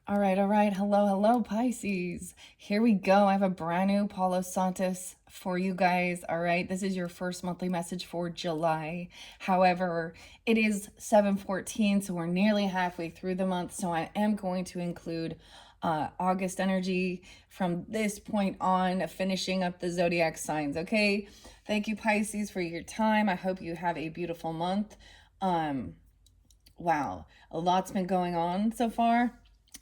All right. Hello, Pisces. Here we go. I have a brand new Paulo Santos for you guys. All right. This is your first monthly message for July. However, it is 7/14, so we're nearly halfway through the month. So I am going to include August energy from this point on, finishing up the zodiac signs. Okay. Thank you, Pisces, for your time. I hope you have a beautiful month. Wow, a lot's been going on so far.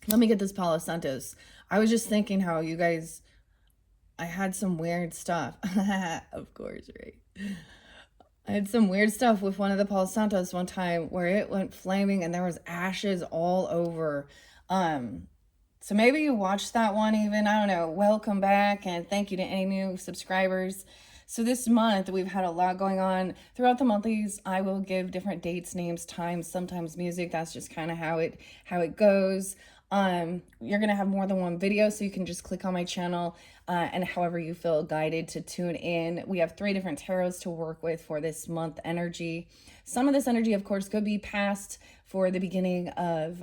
Let me get this Palo Santos. I was just thinking how you guys, I had some weird stuff. Of course, right? I had some weird stuff with one of the Palo Santos one time where it went flaming and there was ashes all over. Um, so maybe you watched that one even. I don't know. Welcome back and thank you to any new subscribers. So this month we've had a lot going on. Throughout the monthlies, I will give different dates, names, times, sometimes music. That's just kind of how it goes. You're gonna have more than one video, so you can just click on my channel and however you feel guided to tune in. We have 3 different tarots to work with for this month energy. Some of this energy, of course, could be past for the beginning of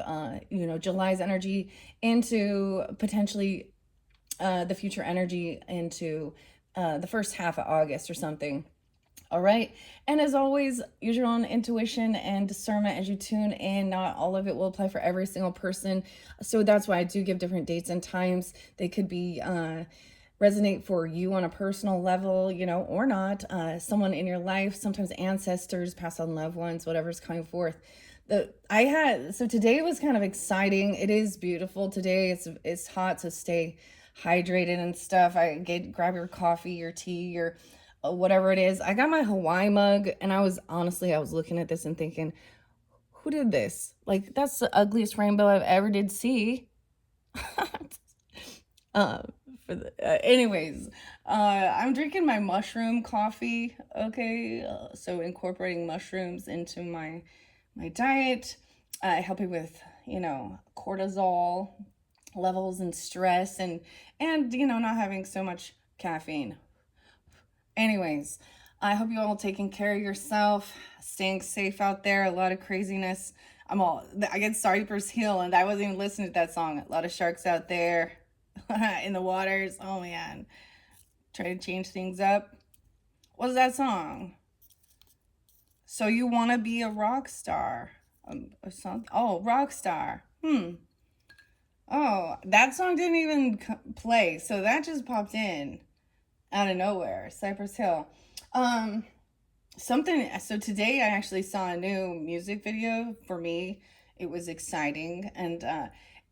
July's energy into potentially the future energy into the first half of August or something. All right. And as always, use your own intuition and discernment as you tune in. Not all of it will apply for every single person. So that's why I do give different dates and times. They could be resonate for you on a personal level, or not. Someone in your life, sometimes ancestors, past on loved ones, whatever's coming forth. So today was kind of exciting. It is beautiful today. It's hot, so stay hydrated and stuff. Grab your coffee, your tea, your whatever it is. I got my Hawaii mug, and I was looking at this and thinking, who did this? Like, that's the ugliest rainbow I've ever did see. uh, Anyways, I'm drinking my mushroom coffee. Okay, so incorporating mushrooms into my diet, helping with cortisol levels and stress and not having so much caffeine. Anyways, I hope you all taking care of yourself, staying safe out there. A lot of craziness. I get Cypress Hill, and I wasn't even listening to that song. A lot of sharks out there in the waters. Oh man, try to change things up. What's that song? So you want to be a rock star? Or something? Oh, rock star. Oh, that song didn't even play, so that just popped in out of nowhere. Cypress Hill. So today I actually saw a new music video. For me, it was exciting, and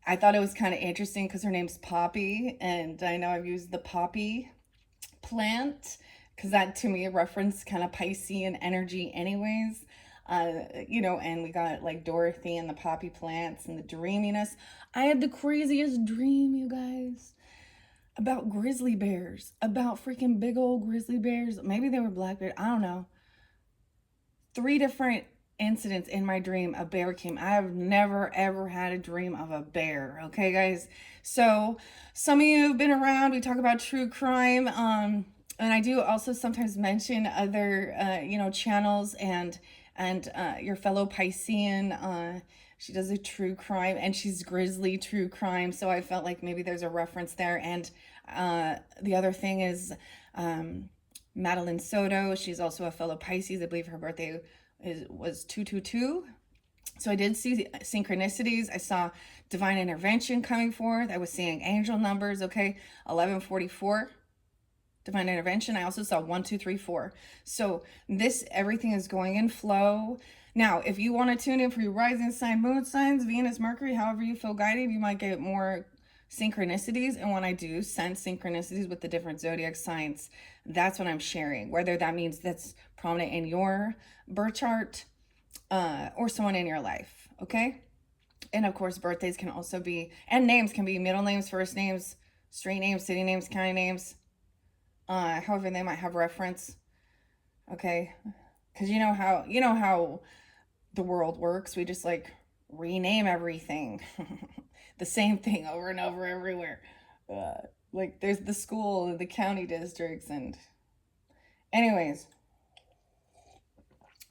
I thought it was kind of interesting because her name's Poppy, and I know I've used the poppy plant because that to me referenced kind of Piscean energy anyways. And we got like Dorothy and the poppy plants and the dreaminess. I had the craziest dream, you guys, about grizzly bears, about freaking big old grizzly bears. Maybe they were black bears, I don't know. 3 different incidents in my dream, a bear came. I have never ever had a dream of a bear. Okay, guys. So some of you have been around. We talk about true crime. And I do also sometimes mention other channels and your fellow Piscean. She does a true crime, and she's grizzly true crime. So I felt like maybe there's a reference there. And the other thing is Madeline Soto. She's also a fellow Pisces. I believe her birthday was 222. So I did see synchronicities. I saw divine intervention coming forth. I was seeing angel numbers. Okay, 1144. Divine intervention. I also saw 1234. So everything is going in flow. Now, if you want to tune in for your rising sign, moon signs, Venus, Mercury, however you feel guided, you might get more synchronicities. And when I do sense synchronicities with the different zodiac signs, that's what I'm sharing. Whether that means that's prominent in your birth chart or someone in your life. Okay. And of course, birthdays can also be, and names can be middle names, first names, street names, city names, county names. However they might have reference. Okay. Because you know how the world works. We just like rename everything. The same thing over and over everywhere. Like there's the school, the county districts, and anyways,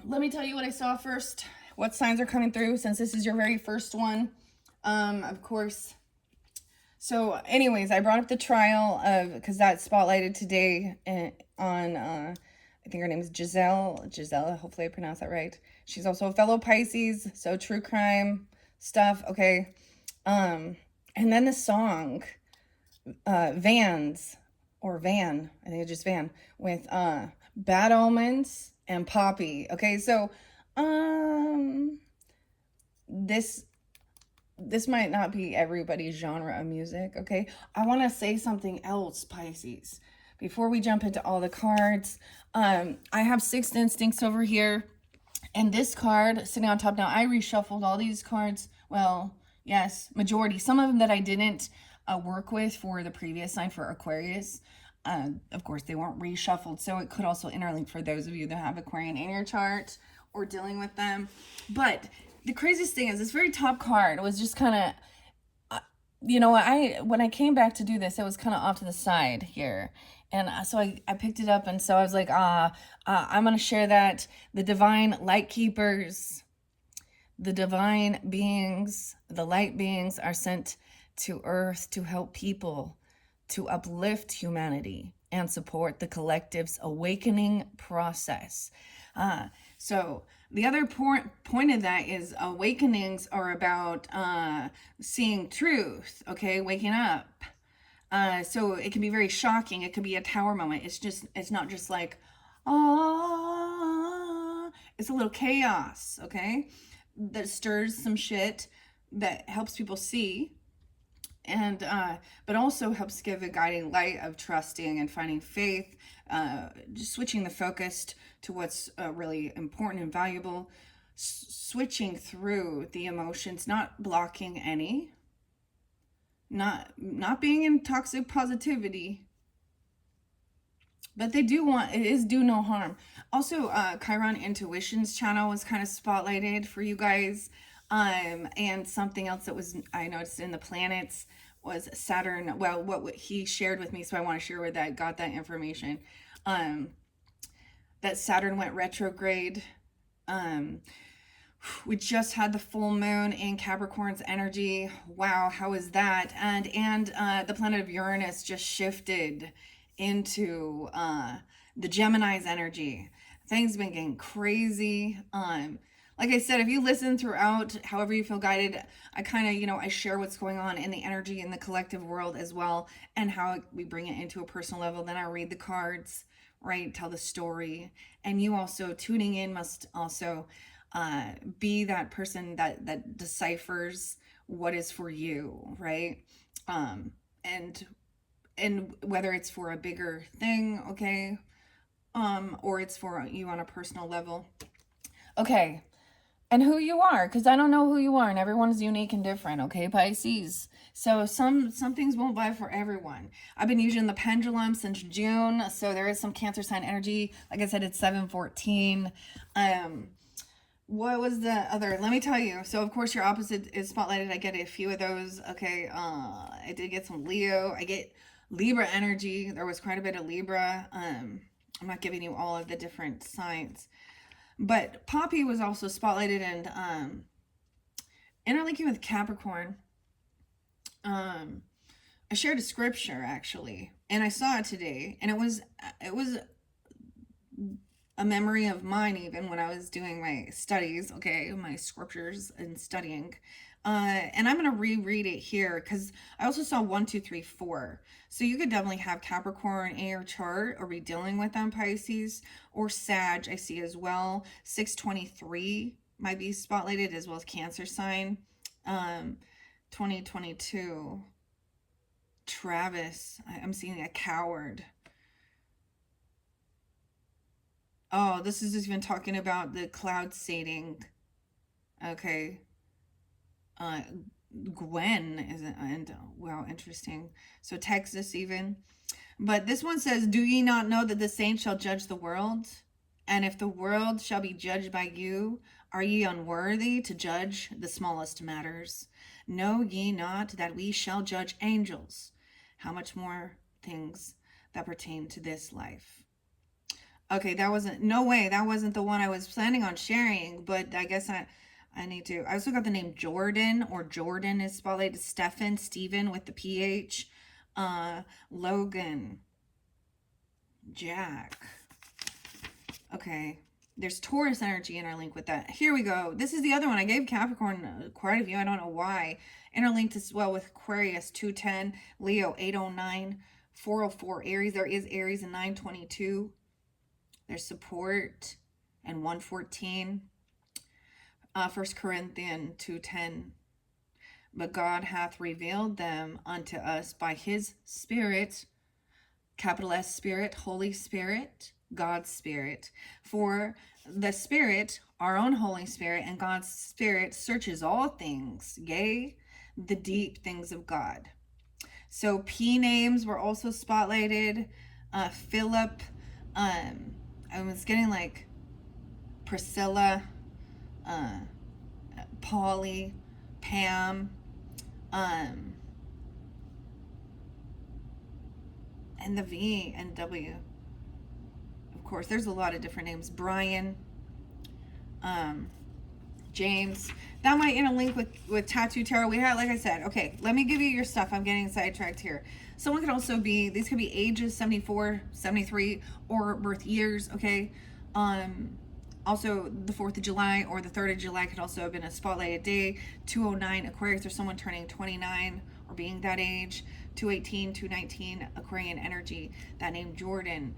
let me tell you what I saw first. What signs are coming through since this is your very first one. Of course, So, anyways, I brought up the trial of because that's spotlighted today on. I think her name is Giselle. Giselle, hopefully I pronounced that right. She's also a fellow Pisces, so true crime stuff. Okay, and then the song, Vans or Van. I think it's just Van with Bad Omens and Poppy. Okay, so um, this this might not be everybody's genre of music, okay? I want to say something else, Pisces. Before we jump into all the cards, I have Sixth Instincts over here. And this card sitting on top now, I reshuffled all these cards. Well, yes, majority. Some of them that I didn't work with for the previous sign for Aquarius. Of course, they weren't reshuffled. So it could also interlink for those of you that have Aquarian in your chart or dealing with them. But the craziest thing is this very top card was just kind of, when I came back to do this, it was kind of off to the side here. And so I picked it up, and so I was like, I'm going to share that. The divine light keepers, the divine beings, the light beings are sent to earth to help people, to uplift humanity, and support the collective's awakening process. So the other point of that is awakenings are about seeing truth, okay, waking up. So it can be very shocking. It could be a tower moment. It's not just like, it's a little chaos, okay, that stirs some shit that helps people see, and but also helps give a guiding light of trusting and finding faith, just switching the focus to what's really important and valuable, switching through the emotions, not blocking any, not being in toxic positivity, but it is do no harm. Also, Chiron Intuitions channel was kind of spotlighted for you guys. And something else that was, I noticed in the planets was Saturn. Well, what he shared with me, so I want to share with that, got that information. That Saturn went retrograde. We just had the full moon in Capricorn's energy. Wow, how is that? And the planet of Uranus just shifted into the Gemini's energy. Things have been getting crazy. Like I said, if you listen throughout, however you feel guided, I kind of, I share what's going on in the energy in the collective world as well, and how we bring it into a personal level. Then I read the cards, right? Tell the story. And you also tuning in must also be that person that deciphers what is for you, right? And whether it's for a bigger thing, okay, or it's for you on a personal level, okay, and who you are, because I don't know who you are, and everyone's unique and different, okay, Pisces. So some things won't vibe for everyone. I've been using the pendulum since June, so there is some Cancer sign energy. Like I said, it's 7:14. What was the other? Let me tell you. So of course your opposite is spotlighted. I get a few of those. Okay, I did get some Leo. I get Libra energy. There was quite a bit of Libra. I'm not giving you all of the different signs, but Poppy was also spotlighted and interlinking with Capricorn. I shared a scripture actually, and I saw it today, and it was a memory of mine even when I was doing my studies, okay, my scriptures and studying. And I'm going to reread it here because I also saw 1, 2, 3, 4. So you could definitely have Capricorn in your chart or be dealing with them, Pisces, or Sag, I see as well. 623 might be spotlighted as well as Cancer sign. 2022, Travis, I'm seeing a coward. Oh, this is just even talking about the cloud seeding. Okay. Uh, Gwen isn't, and wow, interesting. So Texas even. But this one says, do ye not know that the saints shall judge the world? And if the world shall be judged by you, are ye unworthy to judge the smallest matters? Know ye not that we shall judge angels? How much more things that pertain to this life? Okay, that wasn't, no way, that wasn't the one I was planning on sharing, but I guess I need to. I also got the name Jordan, or Jordan is spelled Stephen with the PH. Logan, Jack. Okay. There's Taurus energy interlinked with that. Here we go. This is the other one. I gave Capricorn quite a few. I don't know why. Interlinked as well with Aquarius 210, Leo 809, 404 Aries. There is Aries in 922. There's support and 114. 1 Corinthians 2:10. But God hath revealed them unto us by his Spirit, capital S Spirit, Holy Spirit, God's Spirit. For the Spirit, our own Holy Spirit, and God's Spirit searches all things, yea, the deep things of God. So P names were also spotlighted. Philip, I was getting like Priscilla, Polly, Pam, and the V and W. Of course, there's a lot of different names. Brian, James. That might interlink with Tattoo Tarot. We had, like I said, okay, let me give you your stuff. I'm getting sidetracked here. Someone could also be, these could be ages 74, 73, or birth years, okay? Also, the 4th of July or the 3rd of July could also have been a spotlighted day. 209 Aquarius, or someone turning 29 or being that age. 218, 219 Aquarian energy. That name Jordan.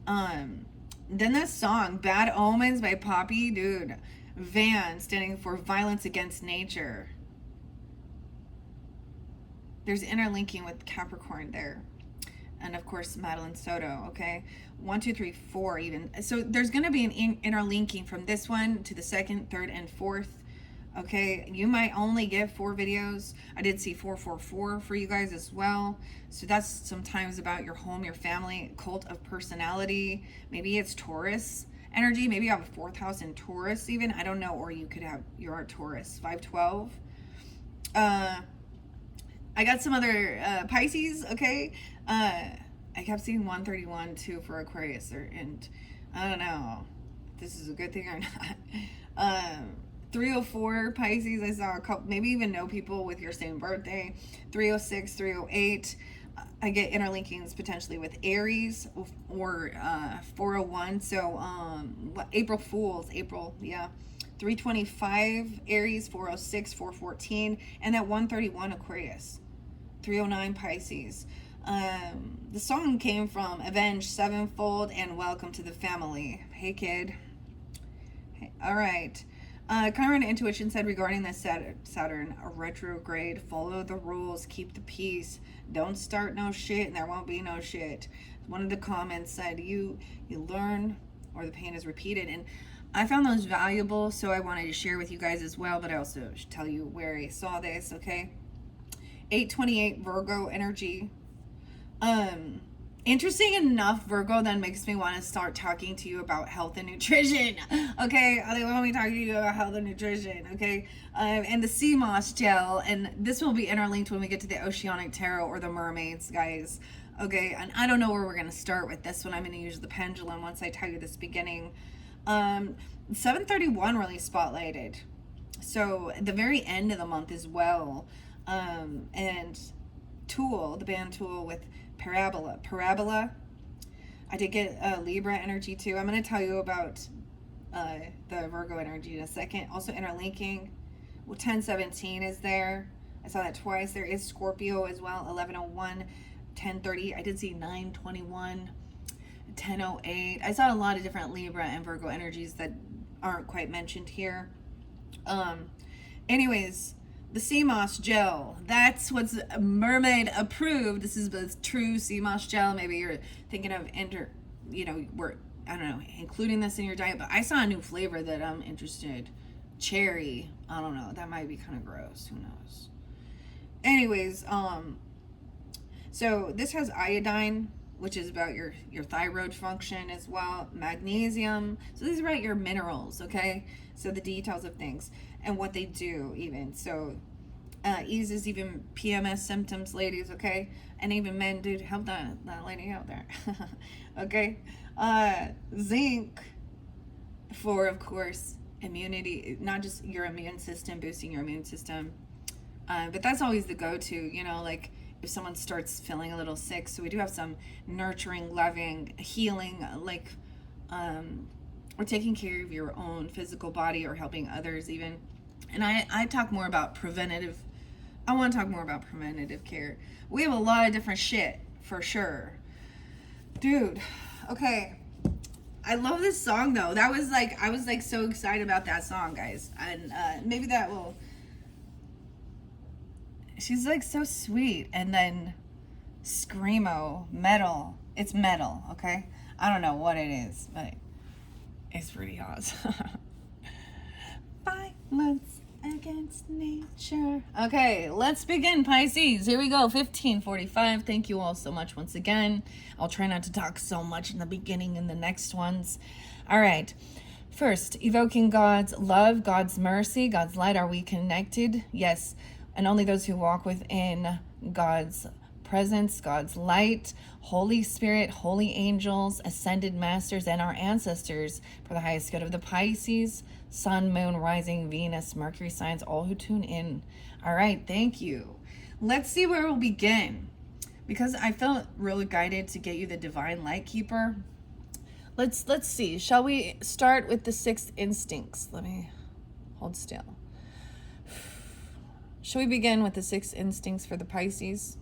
Then this song, Bad Omens by Poppy, dude. Van, standing for violence against nature. There's interlinking with Capricorn there. And of course, Madeline Soto, okay? 1, 2, 3, 4 even. So there's going to be an interlinking from this one to the 2nd, 3rd, and 4th. Okay, you might only get 4 videos. I did see 444 for you guys as well. So that's sometimes about your home, your family, cult of personality. Maybe it's Taurus energy. Maybe you have a 4th house in Taurus even. I don't know. Or you could have your Taurus. 512. I got some other Pisces, okay? I kept seeing 131 too for Aquarius, and I don't know if this is a good thing or not. 304 Pisces, I saw a couple, maybe even know people with your same birthday. 306, 308. I get interlinkings potentially with Aries, or 401. So April Fools, yeah. 325 Aries, 406, 414, and that 131 Aquarius. 309 Pisces. The song came from Avenged Sevenfold and Welcome to the Family. Hey, kid. Hey, all right. Current intuition said regarding this Saturn, a retrograde, follow the rules, keep the peace, don't start no shit, and there won't be no shit. One of the comments said, you learn or the pain is repeated. And I found those valuable, so I wanted to share with you guys as well, but I also should tell you where I saw this, okay? 828 Virgo energy. Interesting enough, Virgo then makes me want to start talking to you about health and nutrition. Okay, they want me talking to you about health and nutrition. Okay, and the sea moss gel, and this will be interlinked when we get to the Oceanic Tarot or the mermaids, guys. Okay, and I don't know where we're gonna start with this one. I'm gonna use the pendulum once I tell you this beginning. 731 really spotlighted, so at the very end of the month as well. And Tool, the band Tool with Parabola. I did get Libra energy too. I'm going to tell you about the Virgo energy in a second. Also interlinking. Well, 1017 is there. I saw that twice. There is Scorpio as well. 1101, 1030. I did see 921, 1008. I saw a lot of different Libra and Virgo energies that aren't quite mentioned here. Anyways, the sea moss gel, that's what's mermaid approved. This is the true sea moss gel. Maybe you're thinking of we're, I don't know, including this in your diet, but I saw a new flavor that I'm interested. Cherry. I don't know. That might be kind of gross. Who knows? Anyways, so this has iodine, which is about your thyroid function as well. Magnesium. So these are about your minerals, okay? So the details of things and what they do even. So eases even PMS symptoms, ladies, okay? And even men, dude, help that lady out there. Okay? Zinc for, of course, immunity, not just your immune system, boosting your immune system. But that's always the go-to, like if someone starts feeling a little sick. So we do have some nurturing, loving, healing, like or taking care of your own physical body or helping others even. And I talk more about preventative. I want to talk more about preventative care. We have a lot of different shit for sure. Dude, okay. I love this song though. That was like, I was like so excited about that song, guys. And maybe that will. She's like so sweet. And then screamo, metal. It's metal, okay? I don't know what it is, but it's pretty hot. Violence against nature. Okay, let's begin, Pisces. Here we go, 1545. Thank you all so much once again. I'll try not to talk so much in the beginning and the next ones. All right. First, evoking God's love, God's mercy, God's light. Are we connected? Yes. And only those who walk within God's presence, God's light, Holy Spirit, holy angels, ascended masters, and our ancestors for the highest good of the Pisces, Sun, Moon, Rising, Venus, Mercury signs, all who tune in. All right, thank you. Let's see where we'll begin. Because I felt really guided to get you the Divine Light Keeper. Let's see. Shall we start with the 6 instincts? Let me hold still. Shall we begin with the 6 instincts for the Pisces?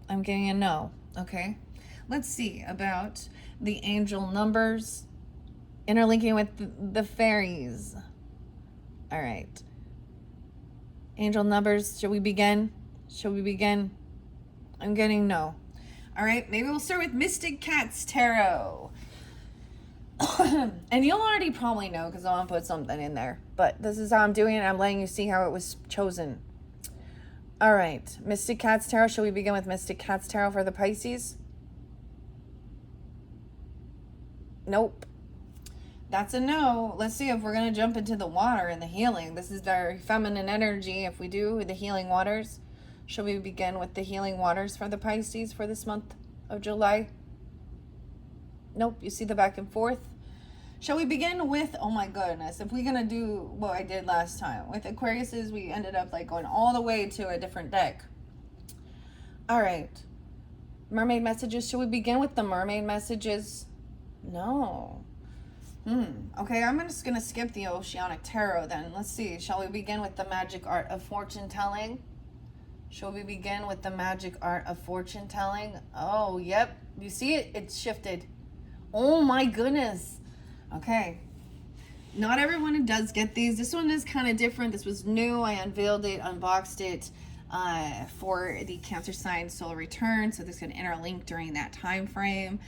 I'm getting a no. Okay. Let's see about the angel numbers interlinking with the fairies. All right. Angel numbers. Shall we begin? Shall we begin? I'm getting no. All right. Maybe we'll start with Mystic Cats Tarot. And you'll already probably know because I want to put something in there. But this is how I'm doing it. I'm letting you see how it was chosen. All right. Mystic Cats Tarot. Shall we begin with Mystic Cats Tarot for the Pisces? Nope. That's a no. Let's see if we're going to jump into the water and the healing. This is very feminine energy. If we do the healing waters, shall we begin with the healing waters for the Pisces for this month of July? Nope. You see the back and forth. Shall we begin with, oh my goodness, if we're going to do what I did last time. With Aquariuses, we ended up like going all the way to a different deck. All right. Mermaid messages. Shall we begin with the mermaid messages? No. Okay, I'm just going to skip the Oceanic Tarot then. Let's see. Shall we begin with the magic art of fortune telling? Shall we begin with the magic art of fortune telling? Oh, yep. You see it? It's shifted. Oh my goodness. Okay. Not everyone does get these. This one is kind of different. This was new. I unveiled it, unboxed it for the Cancer sign solar return. So this can interlink during that time frame.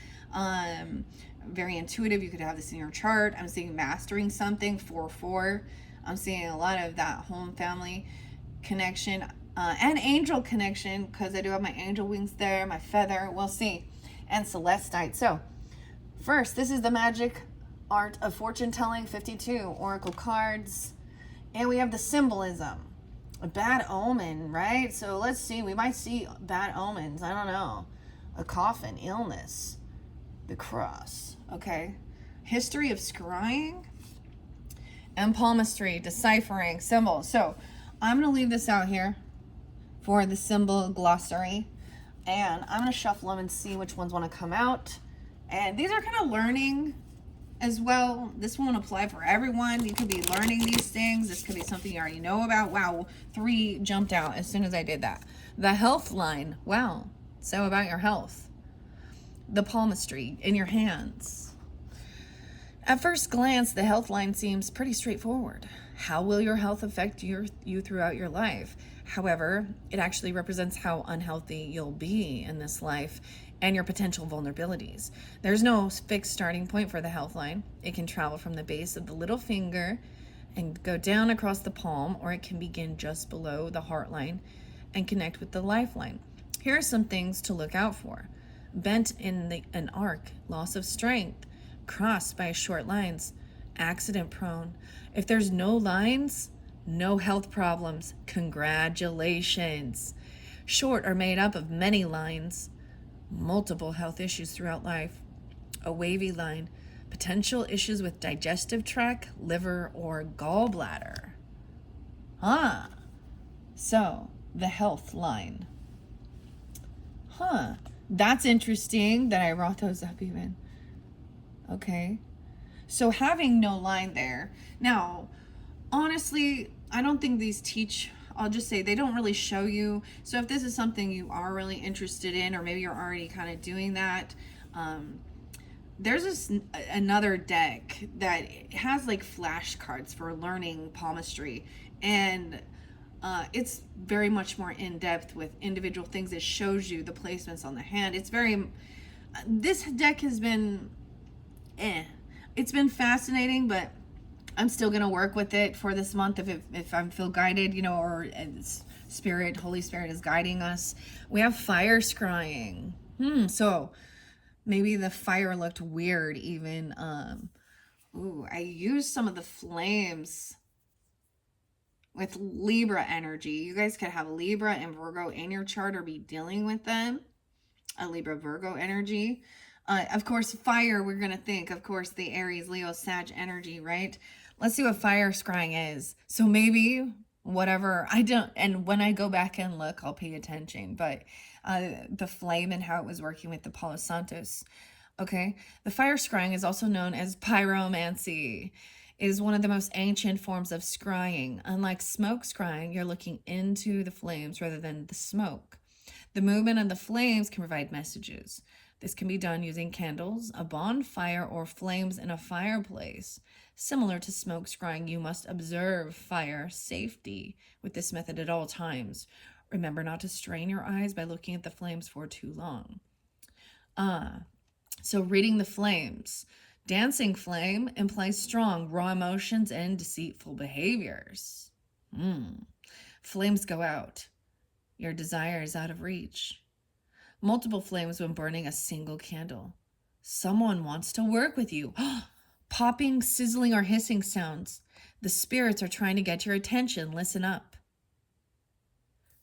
Very intuitive. You could have this in your chart. I'm seeing mastering something 4-4. I'm seeing a lot of that home family connection and angel connection because I do have my angel wings there, my feather. We'll see. And celestite. So first, this is the magic art of fortune telling, 52 oracle cards. And we have the symbolism. A bad omen, right? So let's see. We might see bad omens. I don't know. A coffin, illness, the cross. Okay. History of scrying and palmistry, deciphering symbols. So I'm going to leave this out here for the symbol glossary. And I'm going to shuffle them and see which ones want to come out. And these are kind of learning as well. This won't apply for everyone. You could be learning these things. This could be something you already know about. Wow, 3 jumped out as soon as I did that. The health line. Wow. So about your health. The palmistry in your hands. At first glance, the health line seems pretty straightforward. How will your health affect you throughout your life? However, it actually represents how unhealthy you'll be in this life and your potential vulnerabilities. There's no fixed starting point for the health line. It can travel from the base of the little finger and go down across the palm, or it can begin just below the heart line and connect with the lifeline. Here are some things to look out for. Bent in an arc, loss of strength, crossed by short lines, accident prone. If there's no lines, no health problems. Congratulations. Short or made up of many lines, multiple health issues throughout life. A wavy line, Potential issues with digestive tract, liver, or gallbladder. Huh. So, the health line. Huh. That's interesting that I wrote those up even. Okay. So having no line there. Now, honestly, I don't think these teach, I'll just say they don't really show you. So if this is something you are really interested in, or maybe you're already kind of doing that, there's another deck that has like flashcards for learning palmistry, and it's very much more in depth with individual things. It shows you the placements on the hand. It's very, this deck has been, it's been fascinating, but I'm still gonna work with it for this month if I feel guided, you know, or Spirit, Holy Spirit is guiding us. We have fire scrying. So maybe the fire looked weird even. I used some of the flames with Libra energy. You guys could have Libra and Virgo in your chart or be dealing with them. A Libra Virgo energy. Of course, fire, we're going to think, of course, the Aries, Leo, Sag energy, right? Let's see what fire scrying is. So maybe whatever, I don't, and when I go back and look, I'll pay attention. But the flame and how it was working with the Palo Santos. Okay, the fire scrying is also known as pyromancy. It is one of the most ancient forms of scrying. Unlike smoke scrying, you're looking into the flames rather than the smoke. The movement of the flames can provide messages. This can be done using candles, a bonfire, or flames in a fireplace. Similar to smoke scrying, you must observe fire safety with this method at all times. Remember not to strain your eyes by looking at the flames for too long. So reading the flames. Dancing flame implies strong, raw emotions and deceitful behaviors. Flames go out. Your desire is out of reach. Multiple flames when burning a single candle. Someone wants to work with you. Popping, sizzling, or hissing sounds. The spirits are trying to get your attention. Listen up.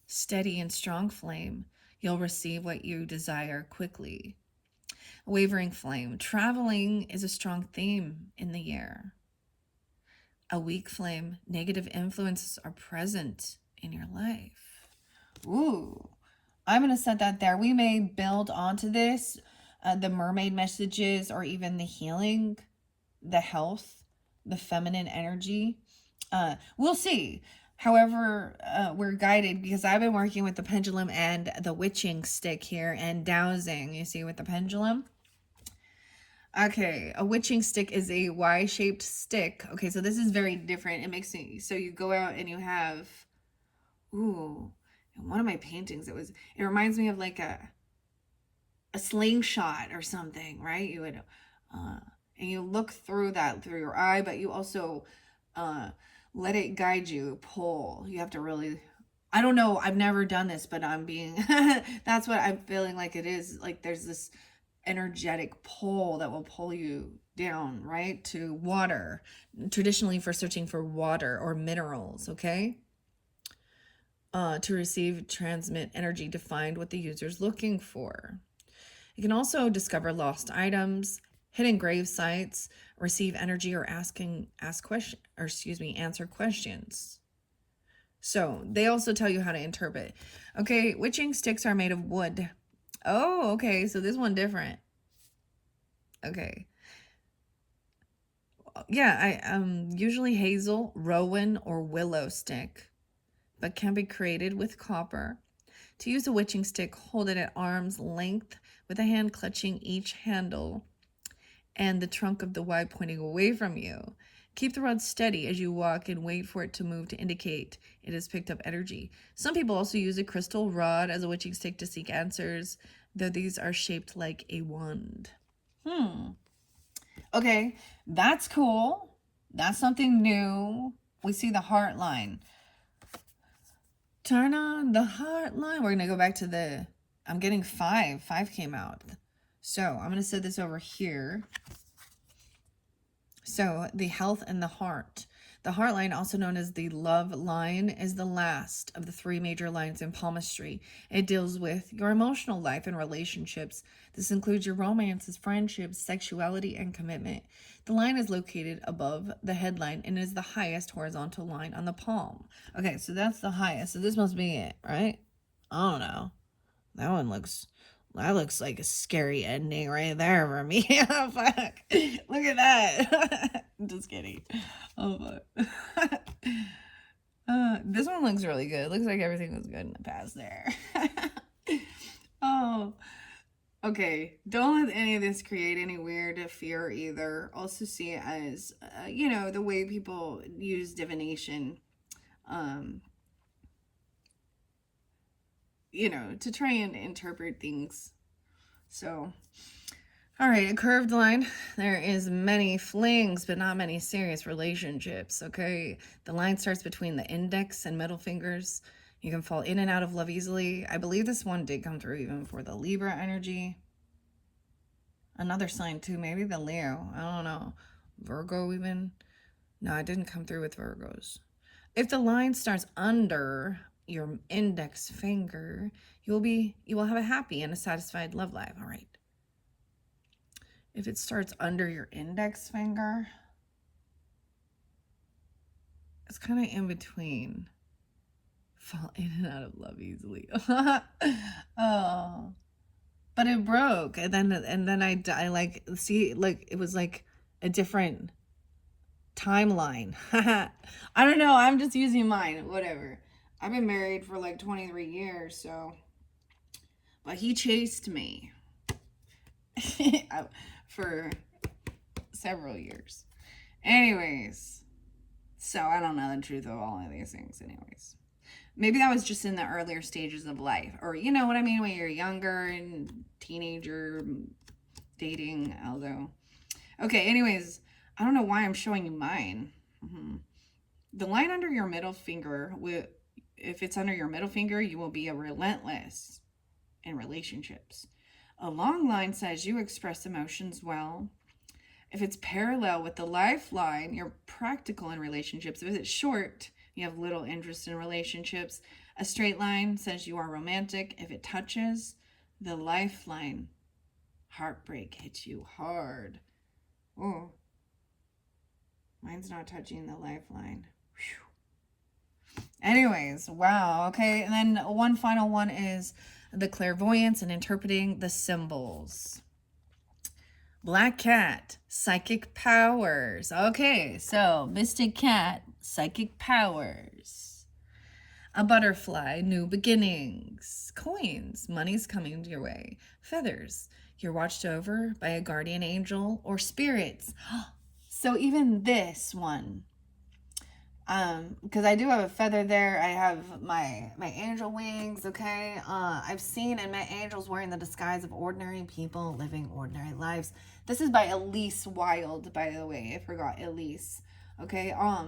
Steady and strong flame. You'll receive what you desire quickly. Wavering flame. Traveling is a strong theme in the year. A weak flame. Negative influences are present in your life. Ooh. I'm going to set that there. We may build onto this, the mermaid messages, or even the healing, the health, the feminine energy. We'll see. However, we're guided because I've been working with the pendulum and the witching stick here and dowsing. You see with the pendulum? Okay, a witching stick is a Y-shaped stick. Okay, so this is very different. It makes me, so you go out and you have, ooh, in one of my paintings, it reminds me of like a slingshot or something, right? You would, and you look through that through your eye, but you also let it guide you, pull. You have to really, I don't know, I've never done this, but I'm being, that's what I'm feeling like it is. Like there's this energetic pull that will pull you down, right? To water, traditionally for searching for water or minerals, okay? To receive, transmit energy to find what the user's looking for. You can also discover lost items, hidden grave sites, receive energy, or answer questions. So they also tell you how to interpret. Okay, witching sticks are made of wood. Oh, okay, so this one different. Okay. Yeah, I usually hazel, rowan, or willow stick, but can be created with copper. To use a witching stick, hold it at arm's length with a hand clutching each handle and the trunk of the Y pointing away from you. Keep the rod steady as you walk and wait for it to move to indicate it has picked up energy. Some people also use a crystal rod as a witching stick to seek answers, though these are shaped like a wand. Okay, that's cool. That's something new. We see the heart line. Turn on the heart line. We're going to go back to I'm getting 5. 5 came out. So I'm going to set this over here. So the health and the heart. The heart line, also known as the love line, is the last of the three major lines in palmistry. It deals with your emotional life and relationships. This includes your romances, friendships, sexuality, and commitment. The line is located above the headline and is the highest horizontal line on the palm. Okay, so that's the highest. So this must be it, right? I don't know. That one looks that looks like a scary ending right there for me. Oh, fuck. Look at that. Just kidding. Oh fuck. This one looks really good. Looks like everything was good in the past there. Oh. Okay. Don't let any of this create any weird fear either. Also see it as the way people use divination um to try and interpret things. So, all right, a curved line. There is many flings, but not many serious relationships. Okay, the line starts between the index and middle fingers. You can fall in and out of love easily. I believe this one did come through even for the Libra energy. Another sign too, maybe the Leo. I don't know. Virgo even. No, it didn't come through with Virgos. If the line starts under your index finger, you will have a happy and a satisfied love life. All right. If it starts under your index finger, it's kind of in between. Fall in and out of love easily. Oh, but it broke, and then I like see like it was like a different timeline. I don't know. I'm just using mine. Whatever. I've been married for like 23 years, so. But he chased me for several years. Anyways, so I don't know the truth of all of these things, anyways. Maybe that was just in the earlier stages of life, or you know what I mean, when you're younger and teenager, dating, although. Okay, anyways, I don't know why I'm showing you mine. Mm-hmm. The line under your middle finger, if it's under your middle finger, you will be a relentless in relationships. A long line says you express emotions well. If it's parallel with the lifeline, you're practical in relationships. If it's short, you have little interest in relationships. A straight line says you are romantic. If it touches the lifeline, heartbreak hits you hard. Oh, mine's not touching the lifeline. Whew. Anyways, wow. Okay, and then one final one is the clairvoyance and interpreting the symbols. Black cat, psychic powers. Okay, so mystic cat, psychic powers. A butterfly, new beginnings. Coins, money's coming your way. Feathers, you're watched over by a guardian angel or spirits. So even this one, because I do have a feather there. I have my angel wings. Okay, I've seen and met angels wearing the disguise of ordinary people living ordinary lives. This is by Elise Wild, by the way. I forgot Elise. Okay, I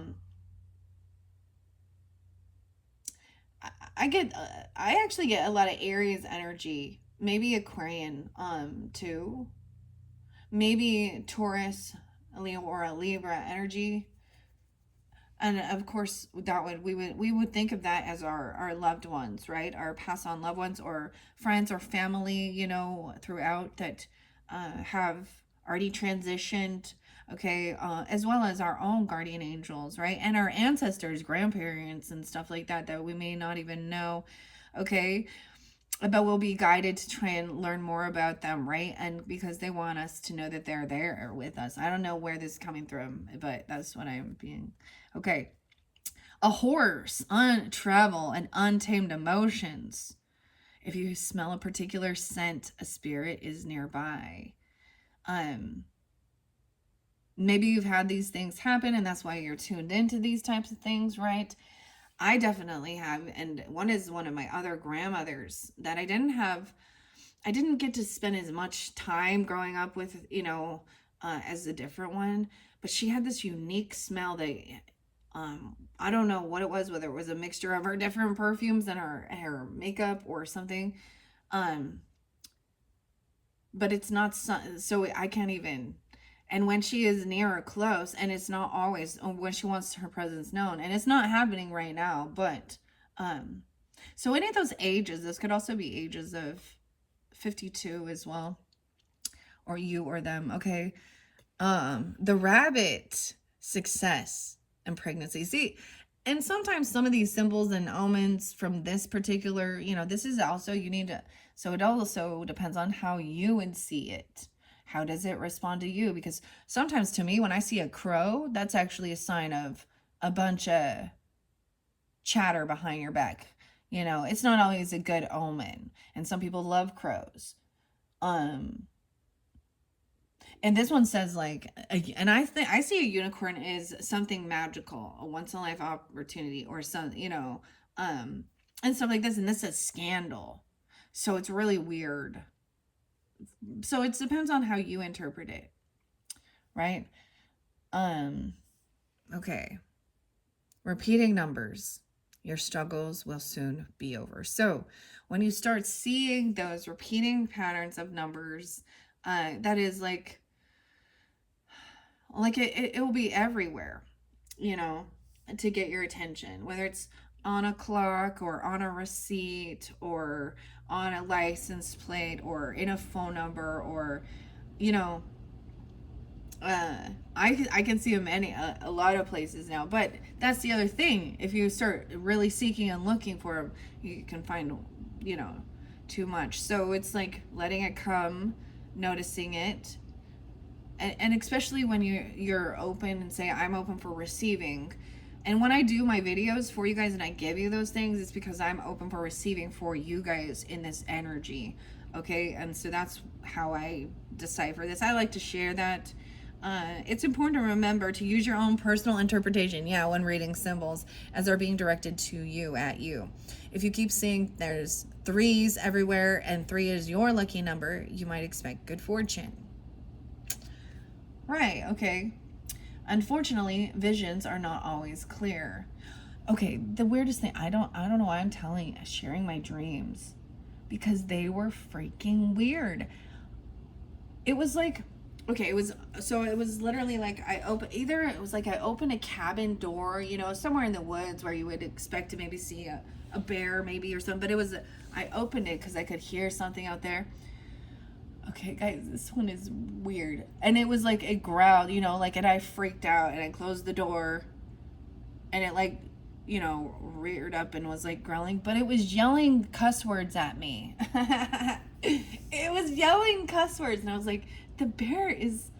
actually get a lot of Aries energy, maybe Aquarian, too, maybe Taurus, Leo, or a Libra energy. And of course that we would think of that as our loved ones, right? Our pass on loved ones or friends or family, throughout that have already transitioned. Okay, as well as our own guardian angels, right? And our ancestors, grandparents, and stuff like that we may not even know. Okay, but we'll be guided to try and learn more about them, right? And because they want us to know that they're there with us. I don't know where this is coming from, but that's what I'm being. Okay. A horse, travel and untamed emotions. If you smell a particular scent, a spirit is nearby. Um, Maybe you've had these things happen and that's why you're tuned into these types of things, right? I definitely have, and one is one of my other grandmothers that I didn't get to spend as much time growing up with, as a different one, but she had this unique smell that I don't know what it was, whether it was a mixture of her different perfumes and her makeup or something. Um, but it's not so I can't even. And when she is near or close, and it's not always when she wants her presence known, and it's not happening right now, but um so any of those ages, this could also be ages of 52 as well, or you or them, okay? The rabbit, success and pregnancy. See, and sometimes some of these symbols and omens from this particular, this is also, you need to, so it also depends on how you would see it. How does it respond to you? Because sometimes to me, when I see a crow, that's actually a sign of a bunch of chatter behind your back. It's not always a good omen. And some people love crows. Um, and this one says like, and I think I see a unicorn is something magical, a once in a life opportunity, or some, and stuff like this. And this says scandal, so it's really weird. So it depends on how you interpret it, right? Um, okay. Repeating numbers. Your struggles will soon be over. So when you start seeing those repeating patterns of numbers, that is like it will be everywhere, you know, to get your attention, whether it's on a clock or on a receipt or on a license plate or in a phone number, or you know I can see them a lot of places now. But that's the other thing, if you start really seeking and looking for them, you can find, you know too much. So it's like letting it come, noticing it, and especially when you're open and say I'm open for receiving. And when I do my videos for you guys and I give you those things, it's because I'm open for receiving for you guys in this energy. Okay, and so that's how I decipher this. I like to share that. It's important to remember to use your own personal interpretation, yeah, when reading symbols, as they're being directed to you, at you. If you keep seeing there's threes everywhere and 3 is your lucky number, you might expect good fortune. Right, okay. Unfortunately, visions are not always clear. Okay, the weirdest thing, I don't know why I'm sharing my dreams, because they were freaking weird. It was like, okay, it was literally like it was like I opened a cabin door, somewhere in the woods where you would expect to maybe see a bear maybe or something, but I opened it cuz I could hear something out there. Okay, guys, this one is weird. And it was like it growled, and I freaked out and I closed the door, and it like, reared up and was like growling, but it was yelling cuss words at me. It was yelling cuss words, and I was like, the bear is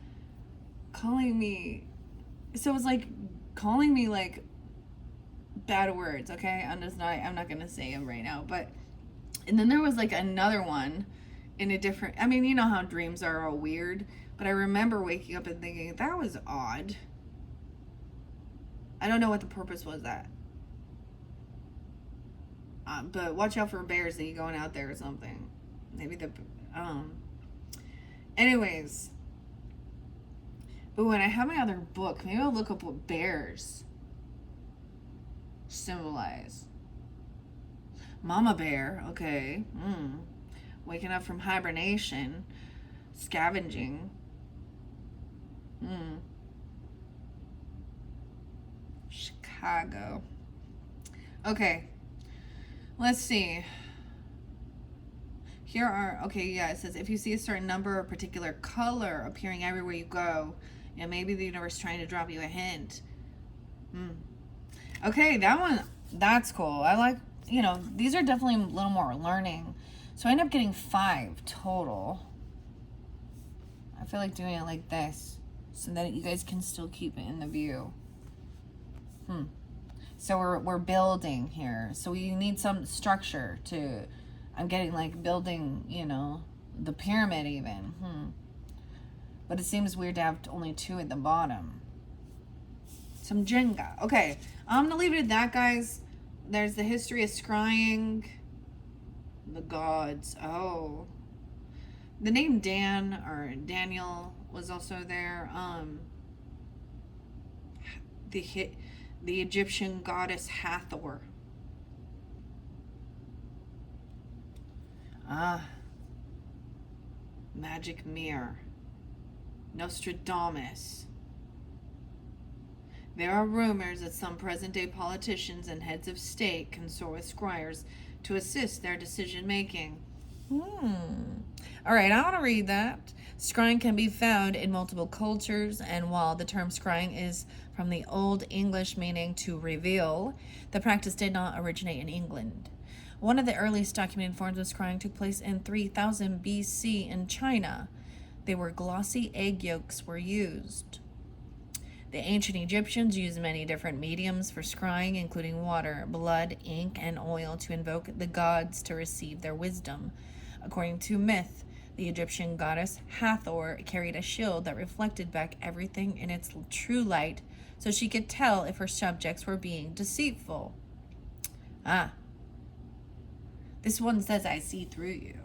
calling me. So it was like calling me like bad words, okay? I'm not gonna say them right now, but and then there was like another one in a different, I mean, you know how dreams are all weird, but I remember waking up and thinking that was odd. I don't know what the purpose was that. But watch out for bears that you going out there or something. Maybe um anyways. But when I have my other book, maybe I'll look up what bears symbolize. Mama bear, okay. Waking up from hibernation, scavenging. Chicago. Okay, let's see. Here are, okay, yeah, it says if you see a certain number or particular color appearing everywhere you go, maybe the universe is trying to drop you a hint. Okay, that's cool. I like, these are definitely a little more learning. So I end up getting 5 total. I feel like doing it like this so that you guys can still keep it in the view. So we're building here. So we need some structure to, I'm getting like building, the pyramid even. But it seems weird to have only 2 at the bottom. Some Jenga. Okay, I'm gonna leave it at that, guys. There's the history of scrying. The gods. Oh. The name Dan or Daniel was also there. The Egyptian goddess Hathor. Magic mirror. Nostradamus. There are rumors that some present day politicians and heads of state consort with scryers to assist their decision making. All right, I want to read that. Scrying can be found in multiple cultures, and while the term scrying is from the Old English meaning to reveal, the practice did not originate in England. One of the earliest documented forms of scrying took place in 3000 BC in China. They were glossy egg yolks were used. The ancient Egyptians used many different mediums for scrying, including water, blood, ink, and oil, to invoke the gods to receive their wisdom. According to myth, the Egyptian goddess Hathor carried a shield that reflected back everything in its true light so she could tell if her subjects were being deceitful. Ah, this one says, I see through you.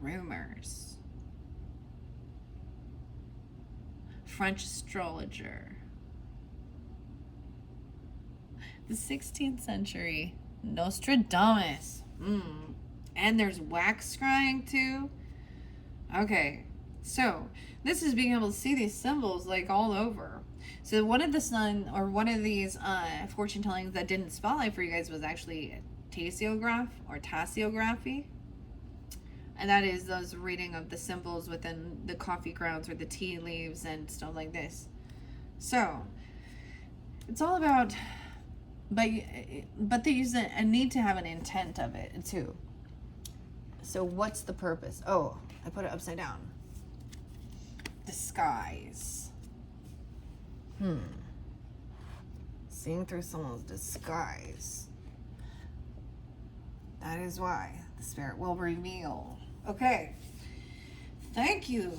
Rumors. French astrologer. The 16th century. Nostradamus. And there's wax scrying too. Okay, so this is being able to see these symbols like all over. So one of these fortune tellings that didn't spotlight for you guys was actually tasiograph or tasiography. And that is those reading of the symbols within the coffee grounds or the tea leaves and stuff like this. So it's all about, but they use a need to have an intent of it too. So what's the purpose? Oh, I put it upside down. Disguise. Seeing through someone's disguise. That is why the spirit will reveal. Okay. Thank you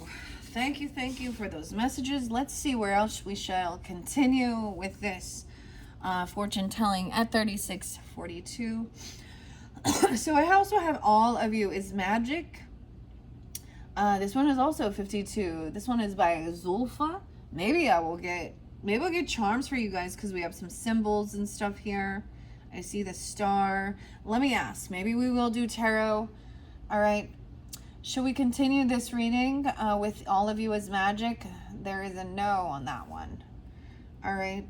for those messages. Let's see where else we shall continue with this fortune telling at 3642. So I also have all of you is magic. This one is also 52. This one is by Zulfa. Maybe I'll get charms for you guys because we have some symbols and stuff here. I see the star. Let me ask. Maybe we will do tarot. All right. Should we continue this reading with all of you as magic? There is a no on that one. All right.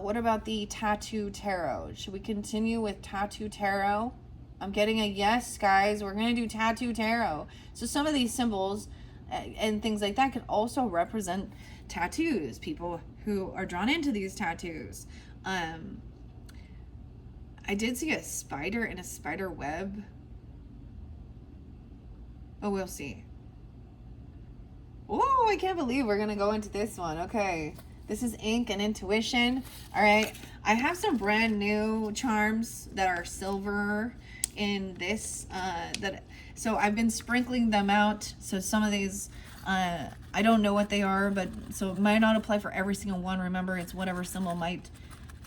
What about the tattoo tarot? Should we continue with tattoo tarot? I'm getting a yes, guys. We're going to do tattoo tarot. So some of these symbols and things like that could also represent tattoos, people who are drawn into these tattoos. I did see a spider in a spider web. But we'll see. Oh, I can't believe we're going to go into this one. Okay. This is ink and intuition. All right. I have some brand new charms that are silver in this. So I've been sprinkling them out. So some of these, I don't know what they are, but so it might not apply for every single one. Remember, it's whatever symbol might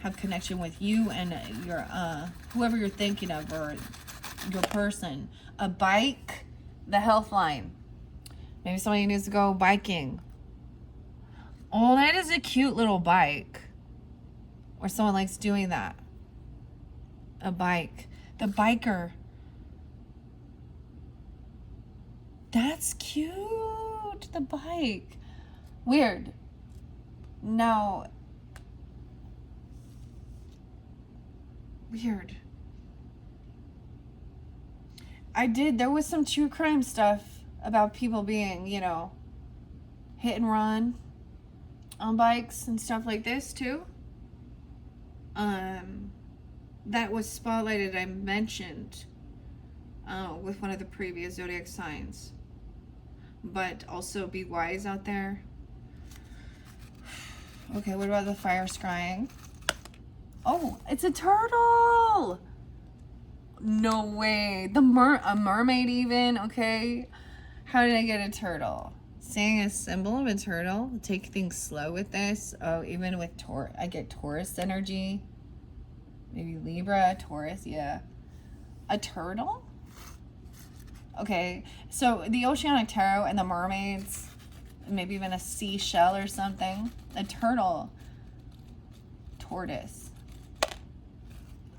have connection with you and your whoever you're thinking of or your person. A bike, the health line. Maybe somebody needs to go biking. Oh, that is a cute little bike. Or someone likes doing that. A bike. The biker. That's cute. The bike. Weird. No. Weird. There was some true crime stuff about people being, hit and run on bikes and stuff like this too. That was spotlighted, I mentioned, with one of the previous zodiac signs. But also be wise out there. Okay, what about the fire scrying? Oh, it's a turtle! No way. A mermaid even, okay? How did I get a turtle? Seeing a symbol of a turtle. Take things slow with this. Oh, even with I get Taurus energy. Maybe Libra, Taurus, yeah. A turtle? Okay, so the Oceanic Tarot and the mermaids, maybe even a seashell or something. A turtle. Tortoise.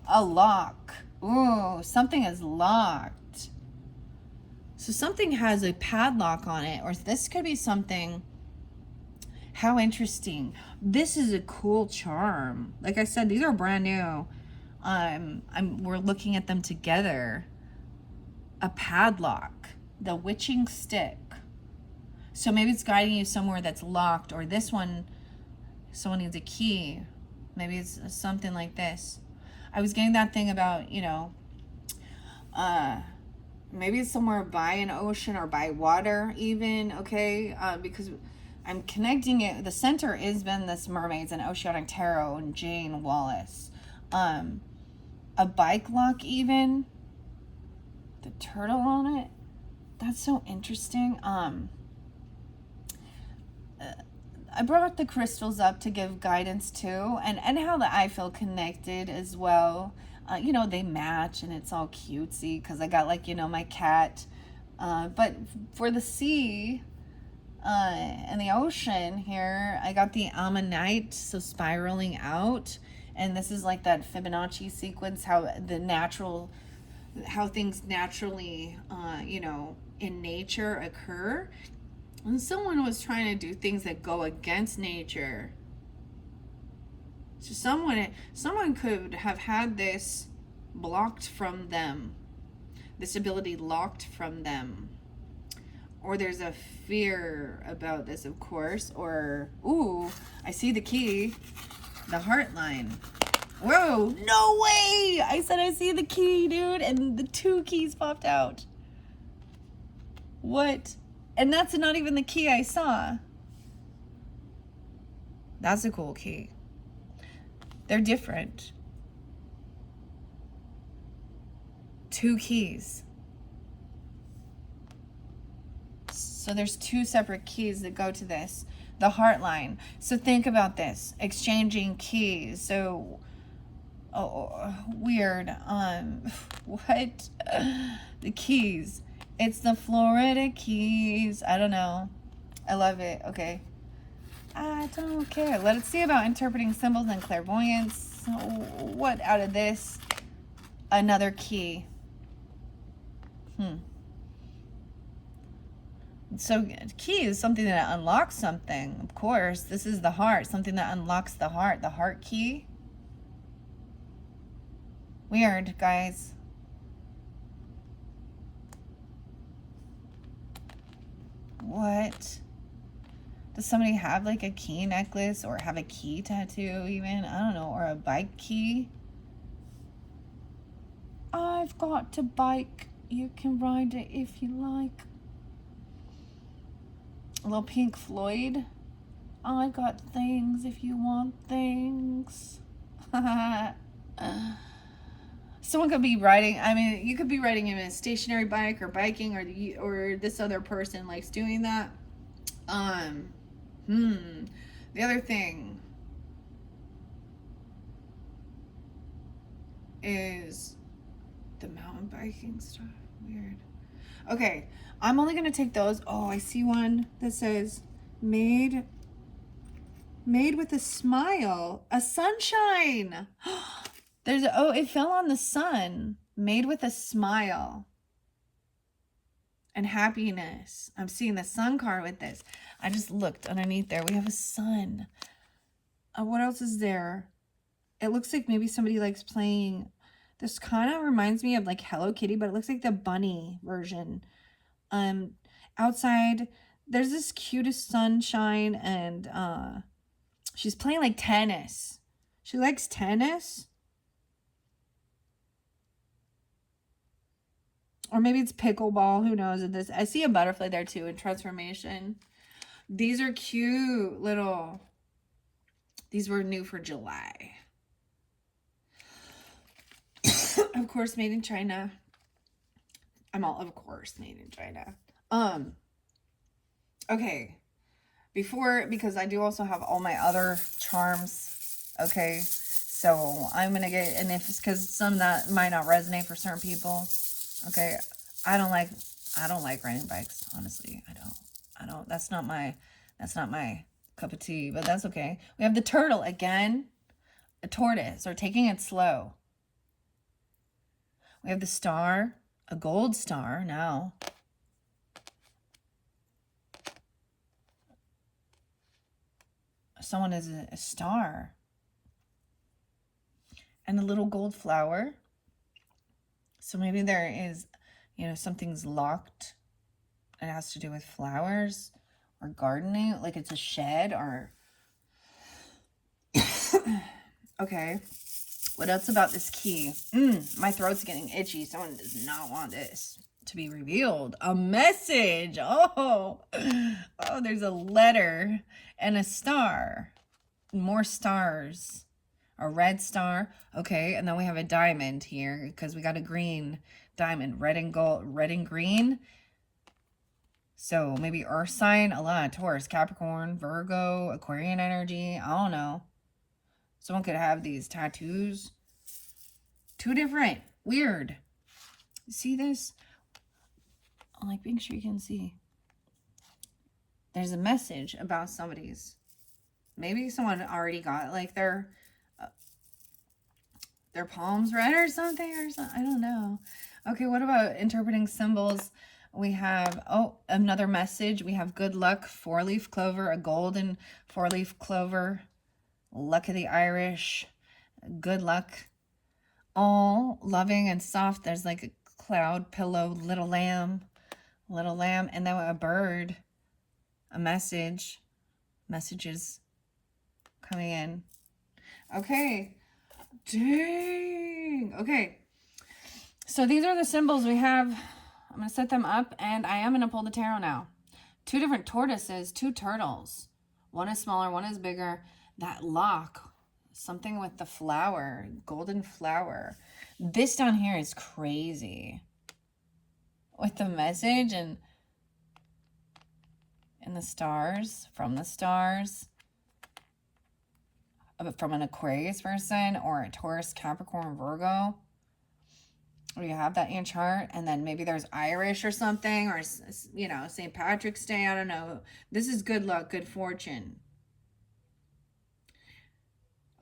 A lock. Ooh, something is locked. So something has a padlock on it, or this could be something. How interesting. This is a cool charm. Like I said, these are brand new. We're looking at them together. A padlock, the witching stick. So maybe it's guiding you somewhere that's locked, or this one, someone needs a key. Maybe it's something like this. I was getting that thing about, maybe it's somewhere by an ocean or by water even, okay? Because I'm connecting it. The center is been this Mermaids and Oceanic Tarot and Jane Wallace. A bike lock even. The turtle on it. That's so interesting. I brought the crystals up to give guidance too, and how that I feel connected as well. They match and it's all cutesy because I got my cat. But for the sea and the ocean here, I got the ammonite, so spiraling out. And this is like that Fibonacci sequence, how things naturally, in nature occur. And someone was trying to do things that go against nature. So someone could have had this blocked from them, this ability locked from them. Or there's a fear about this, of course. Or, ooh, I see the key, the heart line. Whoa, no way! I said I see the key, dude, and the 2 keys popped out. What? And that's not even the key I saw. That's a cool key. They're different. 2 keys. So there's 2 separate keys that go to this. The heart line. So think about this. Exchanging keys. So, weird. What? The keys. It's the Florida Keys. I don't know. I love it. Okay. I don't care. Let's see about interpreting symbols and clairvoyance. What out of this? Another key. So key is something that unlocks something. Of course, this is the heart. Something that unlocks the heart. The heart key. Weird, guys. What? Does somebody have like a key necklace or have a key tattoo even? I don't know. Or a bike key? I've got a bike. You can ride it if you like. A little Pink Floyd. I got things if you want things. Someone could be riding. I mean, you could be riding in a stationary bike or biking, or this other person likes doing that. The other thing is the mountain biking stuff. Weird. Okay, I'm only gonna take those. Oh, I see one that says made with a smile, a sunshine. It fell on the sun. Made with a smile and happiness. I'm seeing the sun card with this. I just looked underneath there. We have a sun. What else is there? It looks like maybe somebody likes playing. This kind of reminds me of like Hello Kitty, but it looks like the bunny version. Outside, there's this cutest sunshine, and she's playing like tennis. She likes tennis. Or maybe it's pickleball. Who knows? I see a butterfly there too in transformation. These are cute little. These were new for July. Of course, made in China. Of course, made in China. Okay. Because I do also have all my other charms. Okay. So I'm going to get, and if it's because some that might not resonate for certain people. Okay. I don't like riding bikes. Honestly, I don't, that's not my cup of tea, but that's okay. We have the turtle again, a tortoise, or taking it slow. We have the star, a gold star now. someone is a star. And a little gold flower. So maybe there is, something's locked. It has to do with flowers or gardening, like it's a shed or... Okay. What else about this key? My throat's getting itchy. Someone does not want this to be revealed. A message. Oh, there's a letter and a star. More stars. A red star. Okay, and then we have a diamond here because we got a green diamond. Red and gold, red and green. So maybe earth sign, a lot of Taurus, Capricorn, Virgo, Aquarian energy. I don't know. Someone could have these tattoos. Two different. Weird. See this? I'm like, make sure you can see. There's a message about somebody's. Maybe someone already got like their palms read or something. I don't know. Okay, what about interpreting symbols? We have, another message. We have good luck, 4-leaf clover, a golden 4-leaf clover. Luck of the Irish, good luck. All loving and soft. There's like a cloud pillow, little lamb, and then a bird, a messages coming in. Okay. Dang. Okay. So these are the symbols we have. I'm going to set them up and I am going to pull the tarot now. 2 different tortoises, 2 turtles. One is smaller, one is bigger. That lock, something with the flower, golden flower. This down here is crazy. With the message and the stars, from the stars. From an Aquarius person or a Taurus, Capricorn, Virgo. Or you have that in your chart. And then maybe there's Irish or something. Or, St. Patrick's Day. I don't know. This is good luck, good fortune.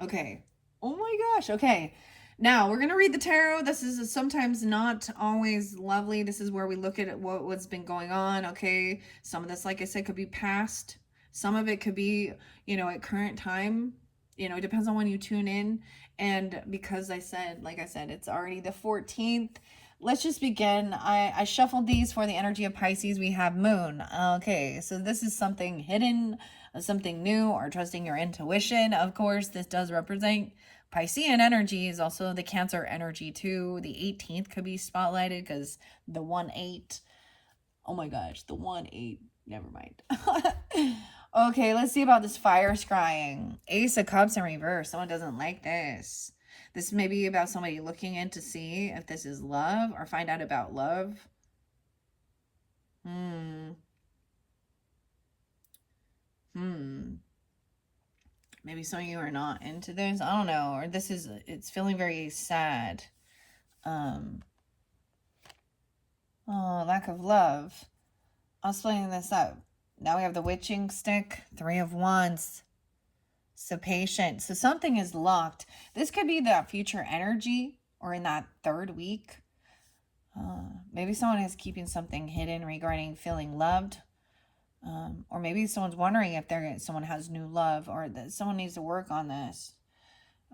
Okay. Oh my gosh. Okay. Now we're going to read the tarot. This is sometimes not always lovely. This is where we look at what's been going on. Okay. Some of this, like I said, could be past. Some of it could be, at current time. It depends on when you tune in. And because like I said, it's already the 14th. Let's just begin. I shuffled these for the energy of Pisces. We have Moon. Okay, so this is something hidden, something new, or trusting your intuition. Of course, this does represent Piscean energy. Is also the Cancer energy too. The 18th could be spotlighted because the 1-8. Oh my gosh, the 1-8. Never mind. Okay, let's see about this fire scrying. Ace of Cups in reverse. Someone doesn't like this. This may be about somebody looking in to see if this is love or find out about love. Maybe some of you are not into this. I don't know. Or it's feeling very sad. Lack of love. I'll explain this up. Now we have the witching stick, 3 of Wands. So patient. So something is locked. This could be the future energy or in that 3rd week. Maybe someone is keeping something hidden regarding feeling loved. Or maybe someone's wondering if someone has new love or that someone needs to work on this.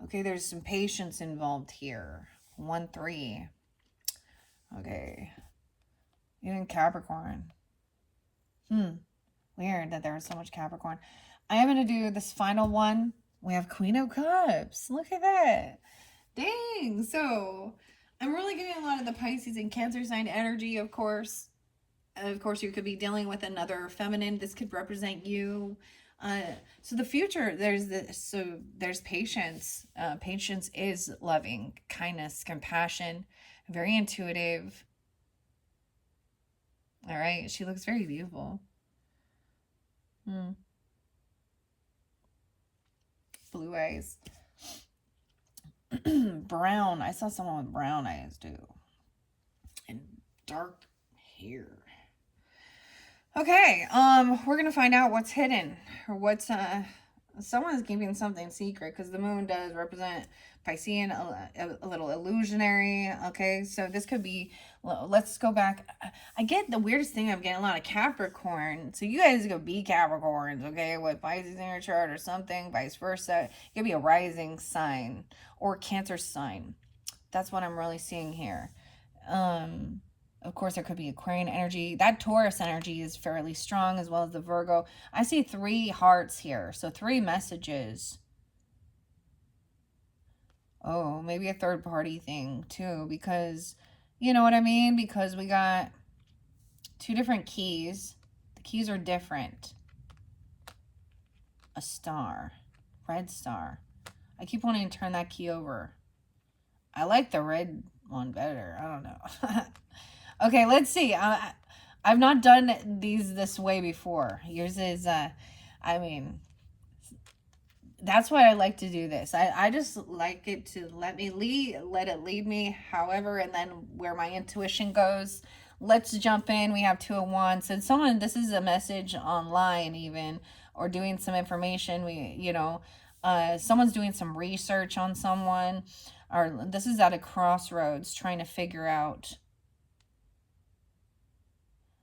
Okay, there's some patience involved here. 1-3. Okay. Even Capricorn. Weird that there was so much Capricorn. I am going to do this final one. We have Queen of Cups. Look at that. Dang. So I'm really getting a lot of the Pisces and Cancer sign energy, of course. Of course, you could be dealing with another feminine. This could represent you. So the future, there's patience. Patience is loving, kindness, compassion, very intuitive. All right. She looks very beautiful. Blue eyes. Brown. I saw someone with brown eyes too. And dark hair. Okay, we're gonna find out what's hidden or what's someone's keeping something secret because the moon does represent Piscean, a little illusionary. Okay, so this could be. Let's go back. I get the weirdest thing. I'm getting a lot of Capricorn. So you guys go be Capricorns, okay, with Pisces in your chart or something, vice versa. It could be a rising sign or Cancer sign. That's what I'm really seeing here. Um, of course, there could be Aquarian energy. That Taurus energy is fairly strong, as well as the Virgo. I see 3 hearts here, so 3 messages. Oh, maybe a third party thing too, because you know what I mean? Because we got 2 different keys. The keys are different. A star, red star. I keep wanting to turn that key over. I like the red one better. I don't know. Okay, let's see. I've not done these this way before. Yours is, I mean, that's why I like to do this. I just like it to let it lead me, however, and then where my intuition goes. Let's jump in. We have 2 of Wands. And someone, this is a message online even, or doing some information. Someone's doing some research on someone, or this is at a crossroads trying to figure out.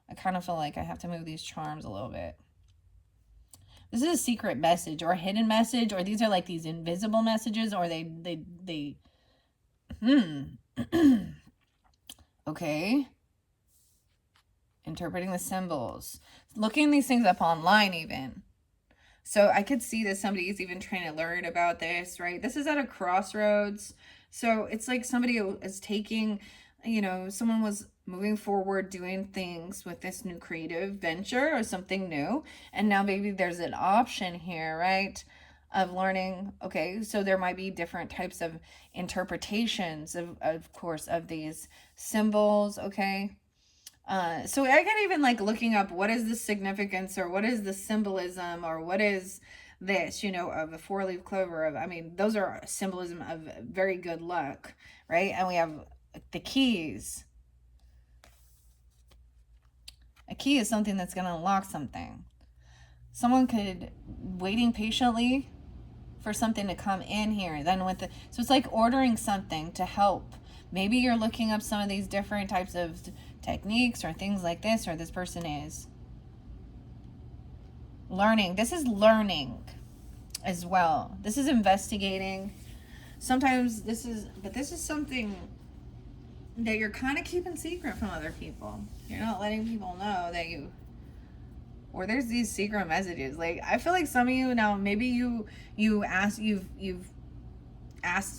I kind of feel like I have to move these charms a little bit. This is a secret message or a hidden message, or these are like these invisible messages, or they okay. Interpreting the symbols. Looking these things up online even. So I could see that somebody is even trying to learn about this, right? This is at a crossroads. So it's like somebody is taking, someone was moving forward doing things with this new creative venture or something new. And now maybe there's an option here, right? Of learning. Okay, so there might be different types of interpretations of course, of these symbols, okay? So I get even like looking up what is the significance or what is the symbolism or what is this, of a 4-leaf clover of, I mean, those are symbolism of very good luck, right? And we have the keys. A key is something that's going to unlock something. Someone could waiting patiently for something to come in here. Then so it's like ordering something to help. Maybe you're looking up some of these different types of techniques or things like this, or this person is learning. This is learning as well. This is investigating. Sometimes this is something that you're kind of keeping secret from other people. You're not letting people know that or there's these secret messages. Like, I feel like some of you now, maybe you've asked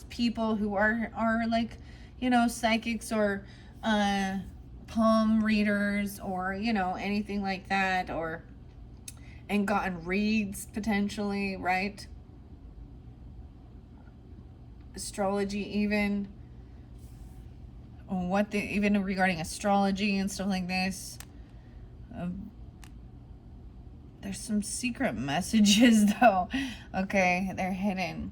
people who are like, psychics or palm readers or anything like that, and gotten reads potentially, right? Astrology even, even regarding astrology and stuff like this. There's some secret messages though. Okay, they're hidden.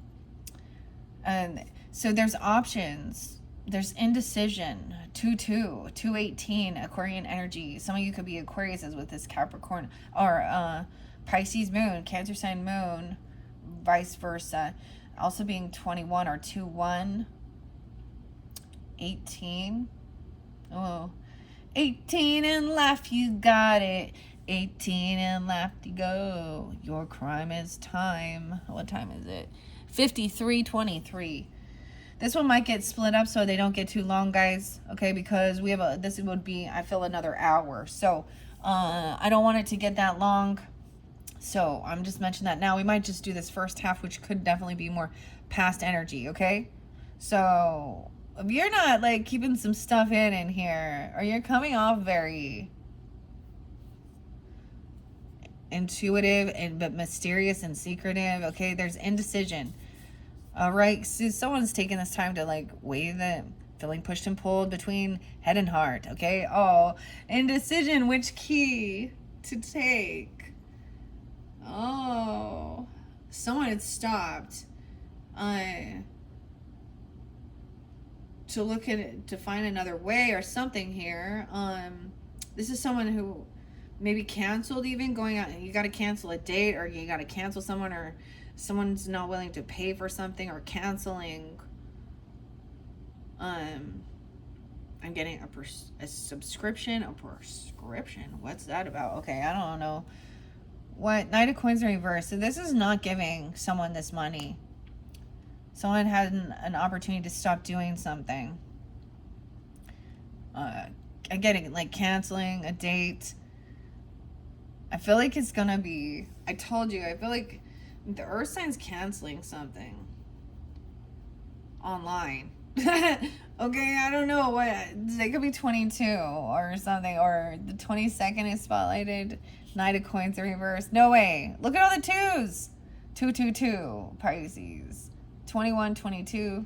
And so there's options. There's indecision. 2-2, 218, Aquarian energy. Some of you could be Aquariuses with this Capricorn or Pisces moon, Cancer sign moon, vice versa. Also being 21 or 2-1, 18. Oh, 18 and laugh, you got it. 18 and laugh to go. Your crime is time. What time is it? 53:23. This one might get split up so they don't get too long, guys. Okay, because this would be, I feel, another hour. So I don't want it to get that long. So I'm just mentioning that now. We might just do this first half, which could definitely be more past energy, okay? So if you're not like keeping some stuff in here, or you're coming off very intuitive but mysterious and secretive, okay, there's indecision. All right, so someone's taking this time to like weigh the feeling pushed and pulled between head and heart, okay? Oh, indecision, which key to take? Oh, someone had stopped to look at it, to find another way or something here. This is someone who maybe canceled, even going out. You got to cancel a date, or you got to cancel someone, or someone's not willing to pay for something or canceling. I'm getting a subscription, a prescription. What's that about? Okay, I don't know. What? Knight of Coins reverse. So this is not giving someone this money. Someone had an opportunity to stop doing something. I'm getting like canceling a date. I feel like it's gonna be. I told you. I feel like the Earth sign's canceling something online. Okay, I don't know what. They could be 22 or something, or the 22nd is spotlighted. Knight of Coins reverse. No way. Look at all the twos. 222 Pisces. 21, 22.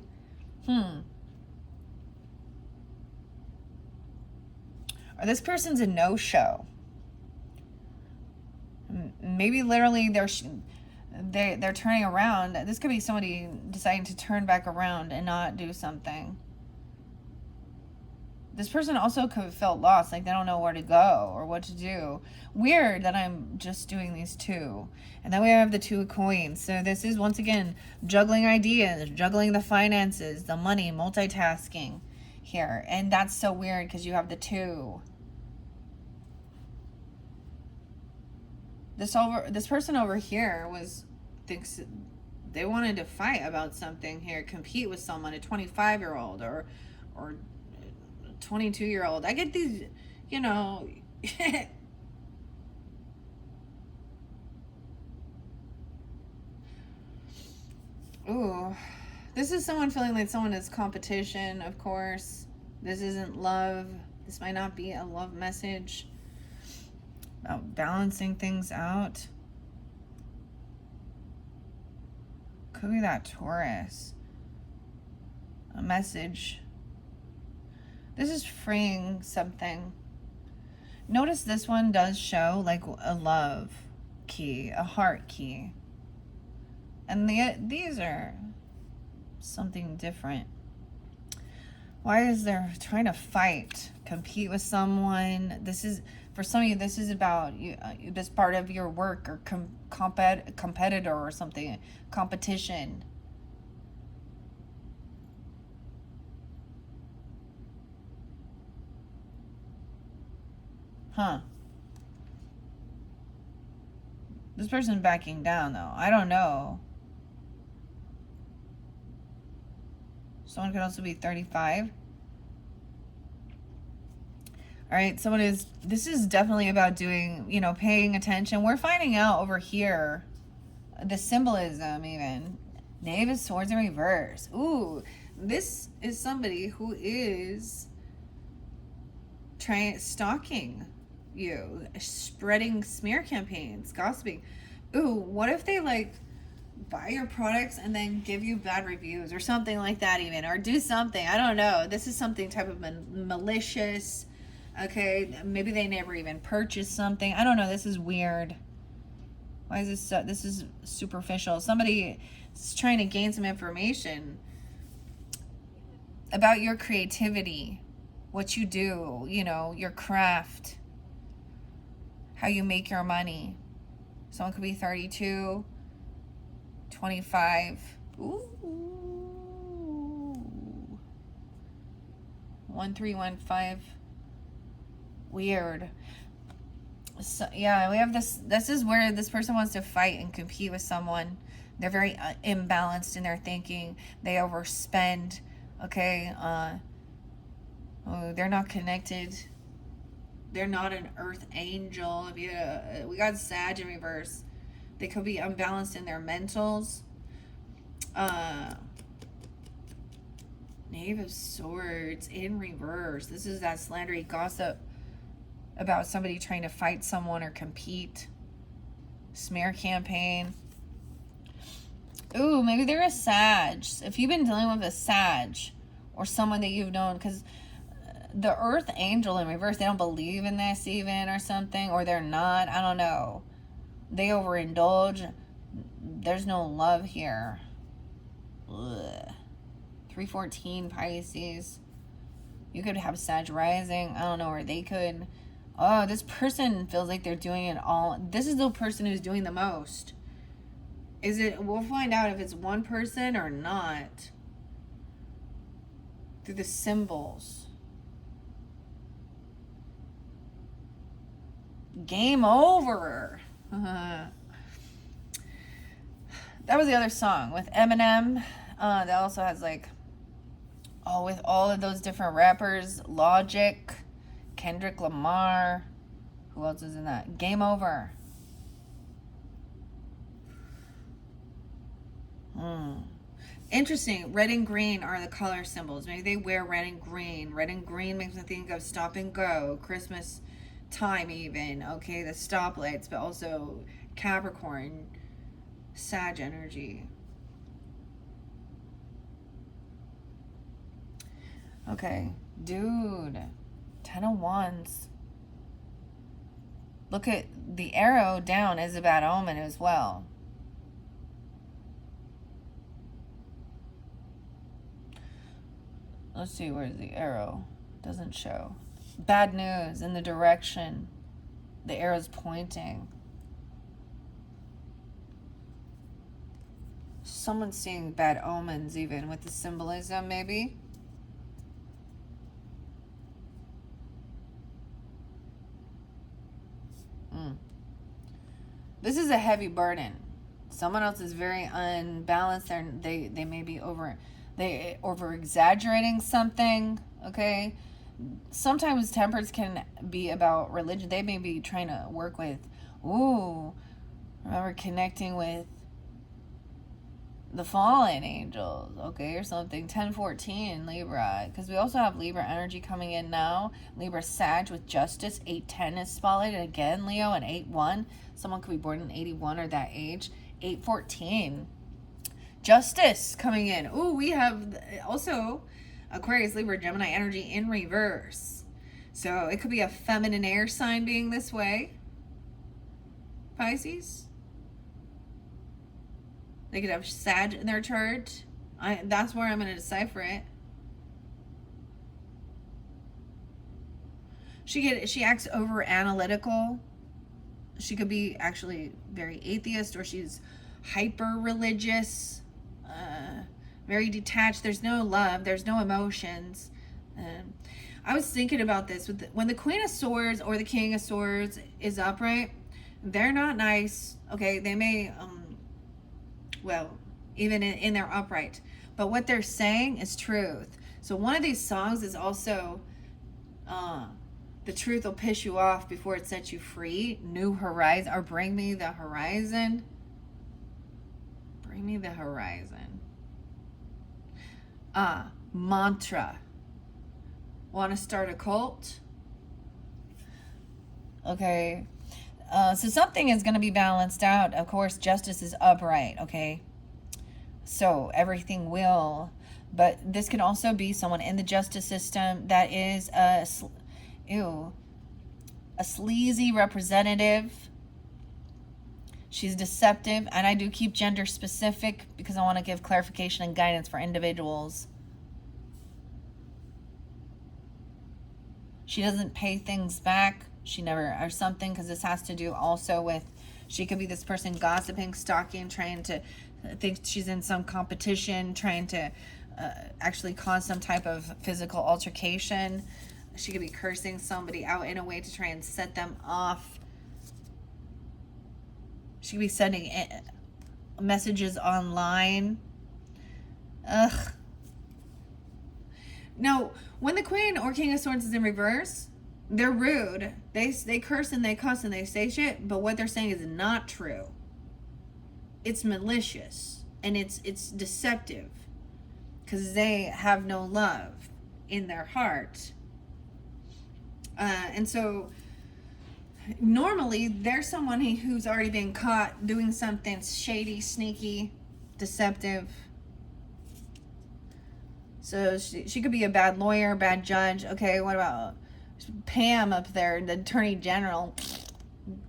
Or this person's a no-show. Maybe literally they're turning around. This could be somebody deciding to turn back around and not do something. This person also could have felt lost, like they don't know where to go or what to do. Weird that I'm just doing these two. And then we have the 2 of coins. So this is, once again, juggling ideas, juggling the finances, the money, multitasking here. And that's so weird because you have the 2. This person over here thinks they wanted to fight about something here, compete with someone, a 25-year-old or 22-year-old. I get these, you know. Ooh, this is someone feeling like someone is competition. Of course, this isn't love. This might not be a love message about balancing things out. Could be that Taurus. A message. This is freeing something. Notice this one does show like a love key, a heart key. And these are something different. Why is there trying to fight, compete with someone? This is, for some of you, this is about you. This part of your work or competitor or something, competition. Huh. This person backing down though. I don't know. Someone could also be 35. All right, this is definitely about doing, paying attention. We're finding out over here the symbolism even. Knave of Swords in reverse. Ooh, this is somebody who is stalking you, spreading smear campaigns, gossiping. Ooh, what if they buy your products and then give you bad reviews or something like that even, or do something, I don't know. This is something type of malicious. Okay, maybe they never even purchased something. I don't know. This is weird. Why is this this is superficial. Somebody is trying to gain some information about your creativity, what you do, your craft, how you make your money. Someone could be 32, 25. Ooh. 1315. Weird. So yeah, we have this is where this person wants to fight and compete with someone. They're very imbalanced in their thinking. They overspend. Okay, they're not connected. They're not an earth angel. We got Sag in reverse. They could be unbalanced in their mentals. Knave of Swords in reverse. This is that slandery gossip about somebody trying to fight someone or compete. Smear campaign. Ooh, maybe they're a Sag. If you've been dealing with a Sag or someone that you've known, because the earth angel in reverse, they don't believe in this even or something, or they're not. I don't know. They overindulge. There's no love here. Ugh. 314 Pisces. You could have Sag rising. I don't know, or they could. Oh, this person feels like they're doing it all. This is the person who's doing the most. Is it, we'll find out if it's one person or not through the symbols. Game over. That was the other song with Eminem. That also has like, oh, with all of those different rappers, Logic, Kendrick Lamar. Who else is in that? Game over. Interesting. Red and green are the color symbols. Maybe they wear red and green. Red and green makes me think of stop and go, Christmas time even. Okay, the stoplights, but also Capricorn, Sag energy. Okay, dude. 10 of Wands. Look at the arrow down is a bad omen as well. Let's see, where's the arrow? Doesn't show. Bad news in the direction the arrow's pointing. Someone's seeing bad omens even with the symbolism, maybe. This is a heavy burden. Someone else is very unbalanced. They may be over exaggerating something. Okay, sometimes tempers can be about religion. They may be trying to work with, remember connecting with the fallen angels, okay, or something. 1014 Libra, because we also have Libra energy coming in now. Libra Sag with Justice. 810 is spotlighted again. Leo and 81. Someone could be born in 81 or that age. 814 Justice coming in. Ooh, we have also Aquarius, Libra, Gemini energy in reverse. So it could be a feminine air sign being this way. Pisces. They could have Sag in their chart. That's where I'm going to decipher it. She acts over analytical. She could be actually very atheist, or she's hyper religious, very detached. There's no love. There's no emotions. I was thinking about this when the Queen of Swords or the King of Swords is upright. They're not nice. Okay, they may even in their upright, but what they're saying is truth. So one of these songs is also the truth will piss you off before it sets you free. New horizon, or bring me the horizon. Bring me the horizon. Mantra. Want to start a cult? Okay. So something is going to be balanced out. Of course, justice is upright, okay? So everything will. But this can also be someone in the justice system that is a sleazy representative. She's deceptive. And I do keep gender specific because I want to give clarification and guidance for individuals. She doesn't pay things back. She never, or something, because this has to do also with, she could be this person gossiping, stalking, trying to think she's in some competition, trying to actually cause some type of physical altercation. She could be cursing somebody out in a way to try and set them off. She could be sending messages online. Ugh. No, when the Queen or King of Swords is in reverse, they're rude. They curse and they cuss and they say shit, but what they're saying is not true. It's malicious and it's deceptive because they have no love in their heart. And so normally there's someone who's already been caught doing something shady, sneaky, deceptive. So she could be a bad lawyer, bad judge. Okay, what about Pam up there, the Attorney General,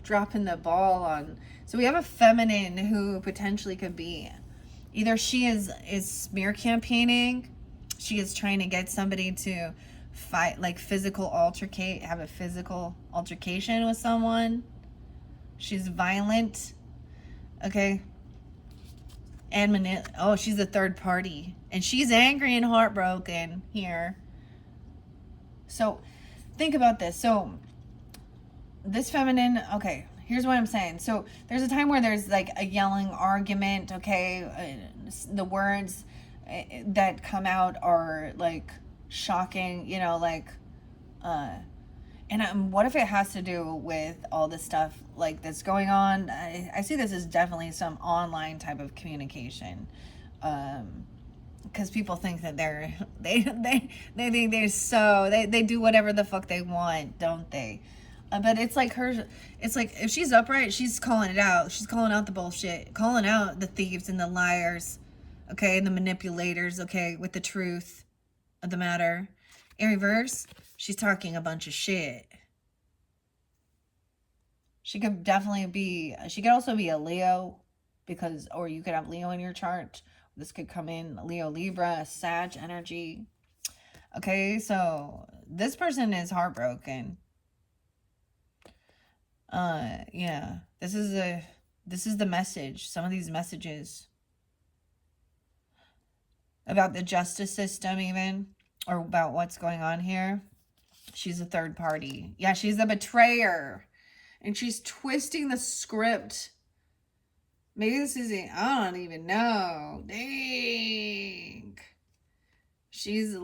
dropping the ball on. So we have a feminine who potentially could be, either she is smear campaigning, she is trying to get somebody to fight, like have a physical altercation with someone. She's violent. Okay. And oh, she's a third party. And she's angry and heartbroken here. So think about this. So this feminine, okay, here's what I'm saying. So there's a time where there's like a yelling argument, okay? The words that come out are like shocking, you know, like, uh, and what if it has to do with all this stuff like that's going on? I see this as definitely some online type of communication. Because people think that they think they're so they do whatever the fuck they want, don't they? But it's like her, it's like if she's upright, she's calling it out. She's calling out the bullshit, calling out the thieves and the liars, okay, and the manipulators, okay, with the truth of the matter. In reverse, she's talking a bunch of shit. She could definitely be, she could also be a Leo, because, or you could have Leo in your chart. This could come in Leo, Libra, Sag energy. Okay, so this person is heartbroken. Yeah, this is the message. Some of these messages about the justice system, even, or about what's going on here. She's a third party. Yeah, she's the betrayer. And she's twisting the script. Maybe this isn't, I don't even know. Dang. She's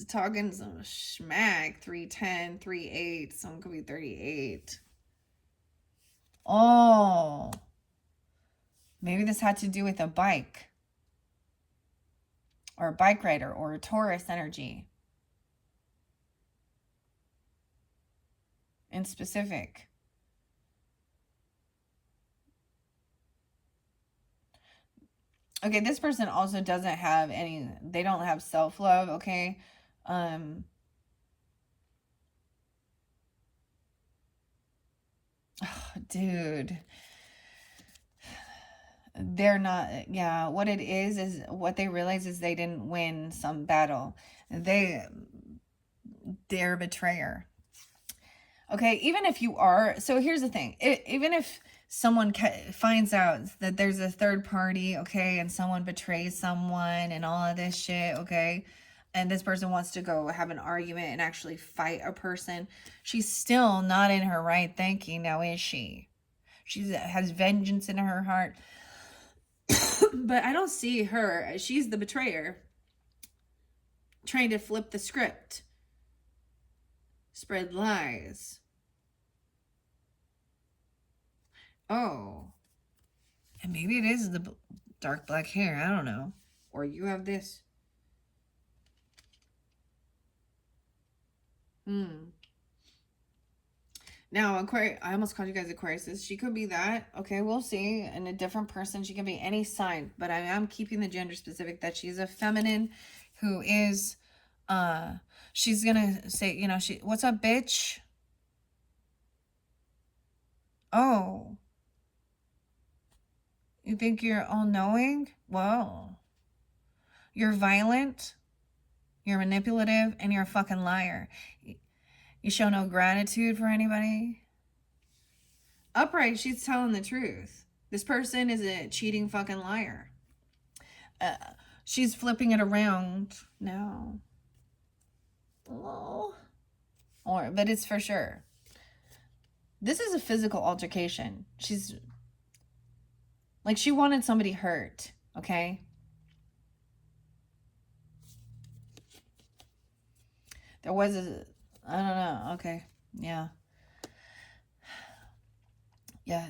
talking some smack. 310, 38. Some could be 38. Oh. Maybe this had to do with a bike. Or a bike rider. Or a Taurus energy. In specific. Okay, this person also doesn't have any, they don't have self-love, okay? Oh, dude. They're not, yeah, what it is what they realize is they didn't win some battle. They're a betrayer. Okay, even if you are, so here's the thing. Even if someone finds out that there's a third party, okay, and someone betrays someone and all of this shit, okay, and this person wants to go have an argument and actually fight a person, she's still not in her right thinking now, is she? She has vengeance in her heart. But I don't see her. She's the betrayer, trying to flip the script, spread lies. Oh. And maybe it is the dark black hair. I don't know. Or you have this. Now, Aquarius, I almost called you guys Aquarius. She could be that. Okay, we'll see. And a different person. She can be any sign. But I am keeping the gender specific that she's a feminine who is, she's going to say, you know, what's up, bitch? Oh. You think you're all-knowing? Well, you're violent, you're manipulative, and you're a fucking liar. You show no gratitude for anybody. Upright, she's telling the truth. This person is a cheating fucking liar. She's flipping it around now. Oh. But it's for sure. This is a physical altercation. She's like, she wanted somebody hurt, okay? There was I don't know, okay, yeah. Yeah,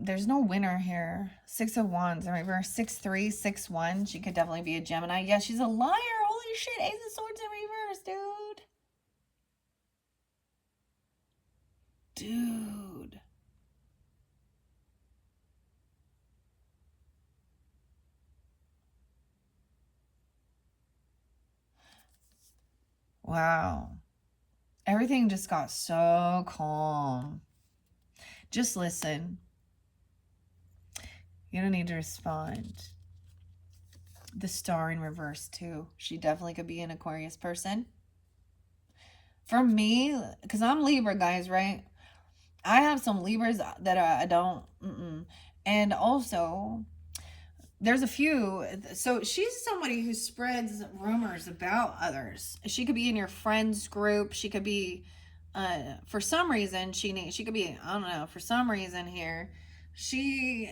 there's no winner here. 6 of Wands in reverse, 6-3, 6-1. She could definitely be a Gemini. Yeah, she's a liar. Holy shit, Ace of Swords in reverse, dude. Dude. Wow. Everything just got so calm. Just listen. You don't need to respond. The Star in reverse, too. She definitely could be an Aquarius person. For me, because I'm Libra, guys, right? I have some Libras that I don't. And also, there's a few. So she's somebody who spreads rumors about others. She could be in your friends group. She could be, for some reason, she could be, I don't know, for some reason here. She,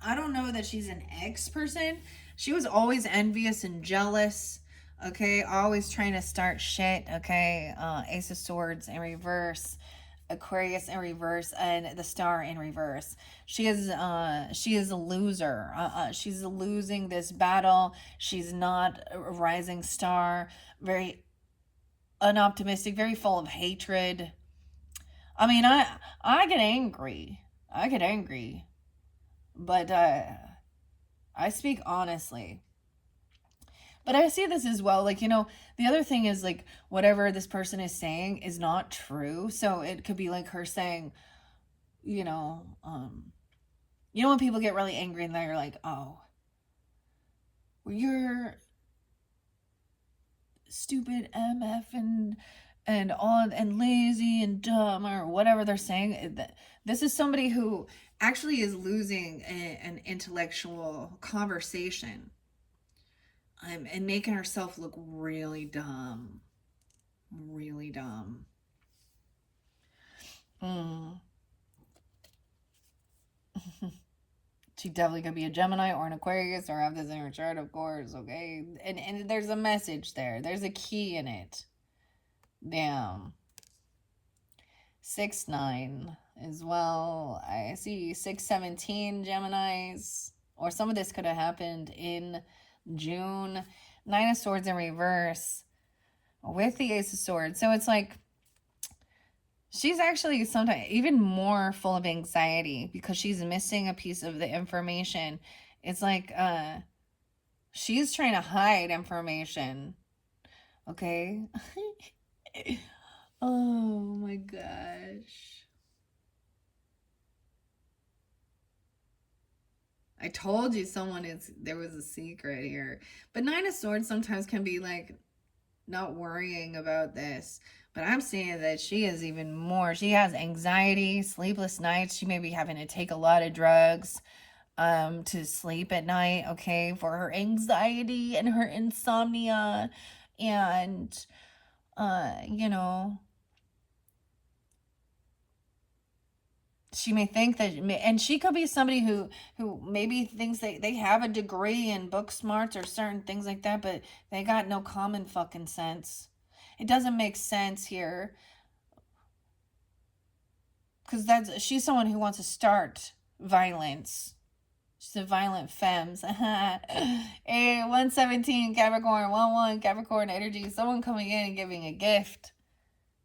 I don't know that she's an ex person. She was always envious and jealous. Okay, always trying to start shit. Okay, Ace of Swords in reverse, Aquarius in reverse, and the Star in reverse. She is a loser. She's losing this battle. She's not a rising star. Very unoptimistic. Very full of hatred. I mean, I get angry. I get angry, but I speak honestly. But I see this as well. Like, the other thing is, like, whatever this person is saying is not true. So it could be like her saying, you know, when people get really angry and they're like, oh, well, you're stupid MF and on and lazy and dumb or whatever they're saying. This is somebody who actually is losing an intellectual conversation, and making herself look really dumb. Really dumb. Mm. She definitely could be a Gemini or an Aquarius or have this in her chart, of course, okay? And there's a message there. There's a key in it. Damn. 6-9 as well. I see 6-17 Geminis. Or some of this could have happened in June. 9 of Swords in reverse with the Ace of Swords. So it's like she's actually sometimes even more full of anxiety because she's missing a piece of the information. It's like she's trying to hide information. Okay? Oh my gosh. I told you there was a secret here. But 9 of Swords sometimes can be like not worrying about this. But I'm seeing that she is even more. She has anxiety, sleepless nights. She may be having to take a lot of drugs to sleep at night, okay, for her anxiety and her insomnia. And she may think that, and she could be somebody who maybe thinks they have a degree in book smarts or certain things like that, but they got no common fucking sense. It doesn't make sense here, because she's someone who wants to start violence. She's a violent femmes. Hey, 117 Capricorn, 1-1 Capricorn energy. Someone coming in and giving a gift.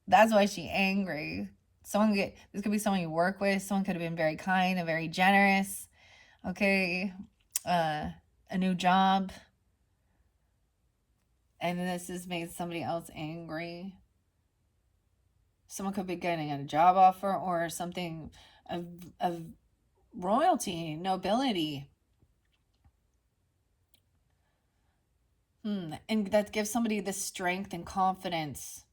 That's why she's angry. This could be someone you work with. Someone could have been very kind and very generous. Okay, a new job, and this has made somebody else angry. Someone could be getting a job offer or something of royalty, nobility. And that gives somebody the strength and confidence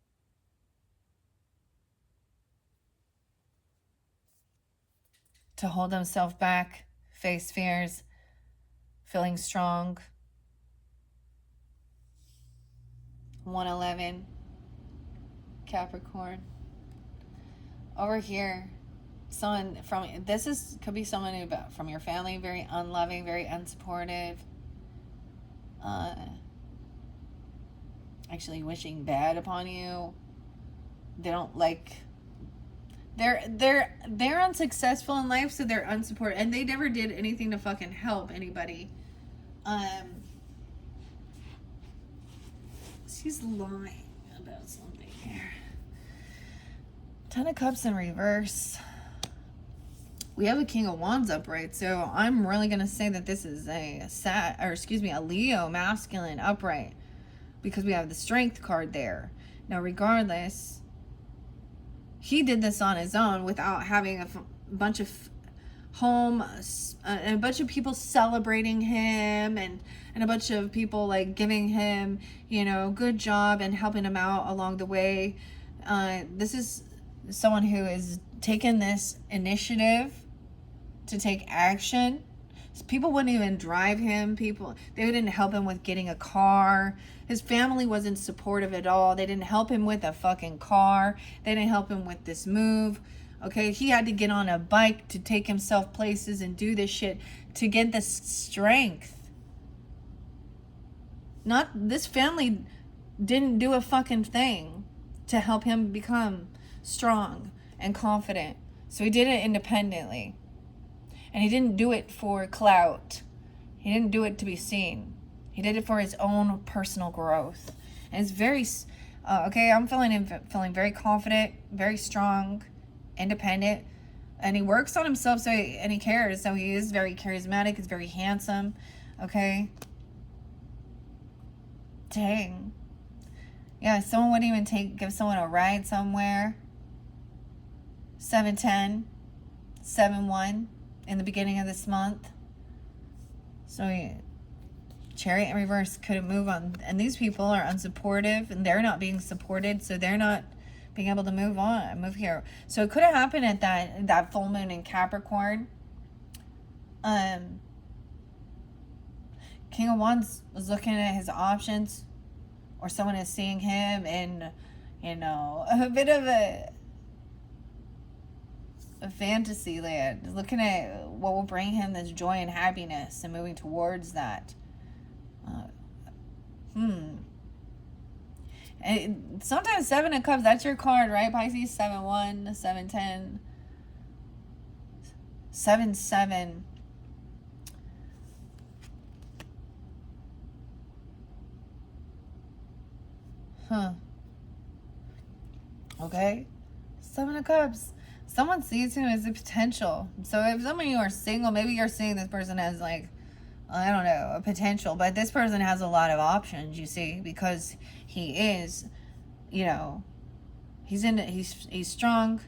to hold themselves back, face fears, feeling strong. 111 Capricorn. Over here, could be someone from your family, very unloving, very unsupportive. Actually wishing bad upon you. They don't like. They're unsuccessful in life, so they're unsupported, and they never did anything to fucking help anybody. She's lying about something here. 10 of Cups in reverse. We have a King of Wands upright, so I'm really gonna say that this is a Leo masculine upright, because we have the Strength card there. Now, regardless, he did this on his own without having a bunch of and a bunch of people celebrating him, and a bunch of people like giving him, good job and helping him out along the way. This is someone who is taking this initiative to take action. People wouldn't even drive him. People, they didn't help him with getting a car. His family wasn't supportive at all. They didn't help him with a fucking car. They didn't help him with this move. Okay, he had to get on a bike to take himself places and do this shit to get the strength. Not this family didn't do a fucking thing to help him become strong and confident. So he did it independently. And he didn't do it for clout. He didn't do it to be seen. He did it for his own personal growth. And it's very, okay, I'm feeling very confident, very strong, independent. And he works on himself, and he cares. So he is very charismatic. He's very handsome. Okay. Dang. Yeah, someone wouldn't even give someone a ride somewhere. 710, 7-1 in the beginning of this month. So Chariot in reverse couldn't move on. And these people are unsupportive and they're not being supported. So they're not being able to move here. So it could have happened at that full moon in Capricorn. King of Wands was looking at his options, or someone is seeing him in, a bit of a fantasy land, looking at what will bring him this joy and happiness and moving towards that. And sometimes 7 of Cups, that's your card, right, Pisces? 7-1, 7-10, 7-7. Okay. 7 of Cups. Someone sees him as a potential. So if some of you are single, maybe you're seeing this person as like, I don't know, a potential. But this person has a lot of options, you see, because he is, he's strong.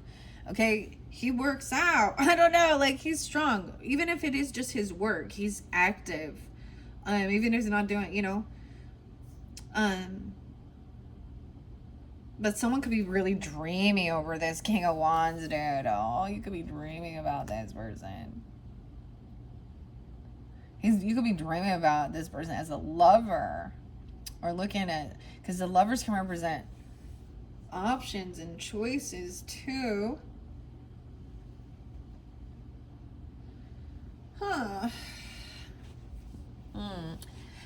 Okay. He works out. I don't know. Like, he's strong. Even if it is just his work, he's active. Even if he's not doing, but someone could be really dreamy over this King of Wands, dude. Oh, you could be dreaming about this person. You could be dreaming about this person as a lover. Or looking at, because the lovers can represent options and choices too.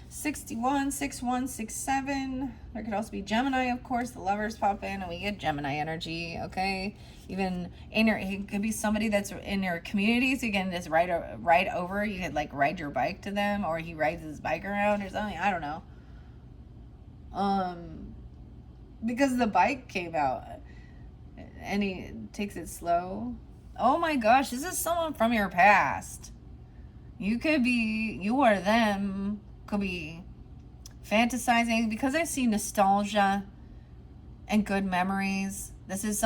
61, 61, 67. There could also be Gemini, of course. The lovers pop in and we get Gemini energy, okay? Even it could be somebody that's in your community, so you can just ride over. You could like ride your bike to them, or he rides his bike around or something. I don't know. Because the bike came out and he takes it slow. Oh my gosh, this is someone from your past. You or them could be fantasizing, because I see nostalgia and good memories. This is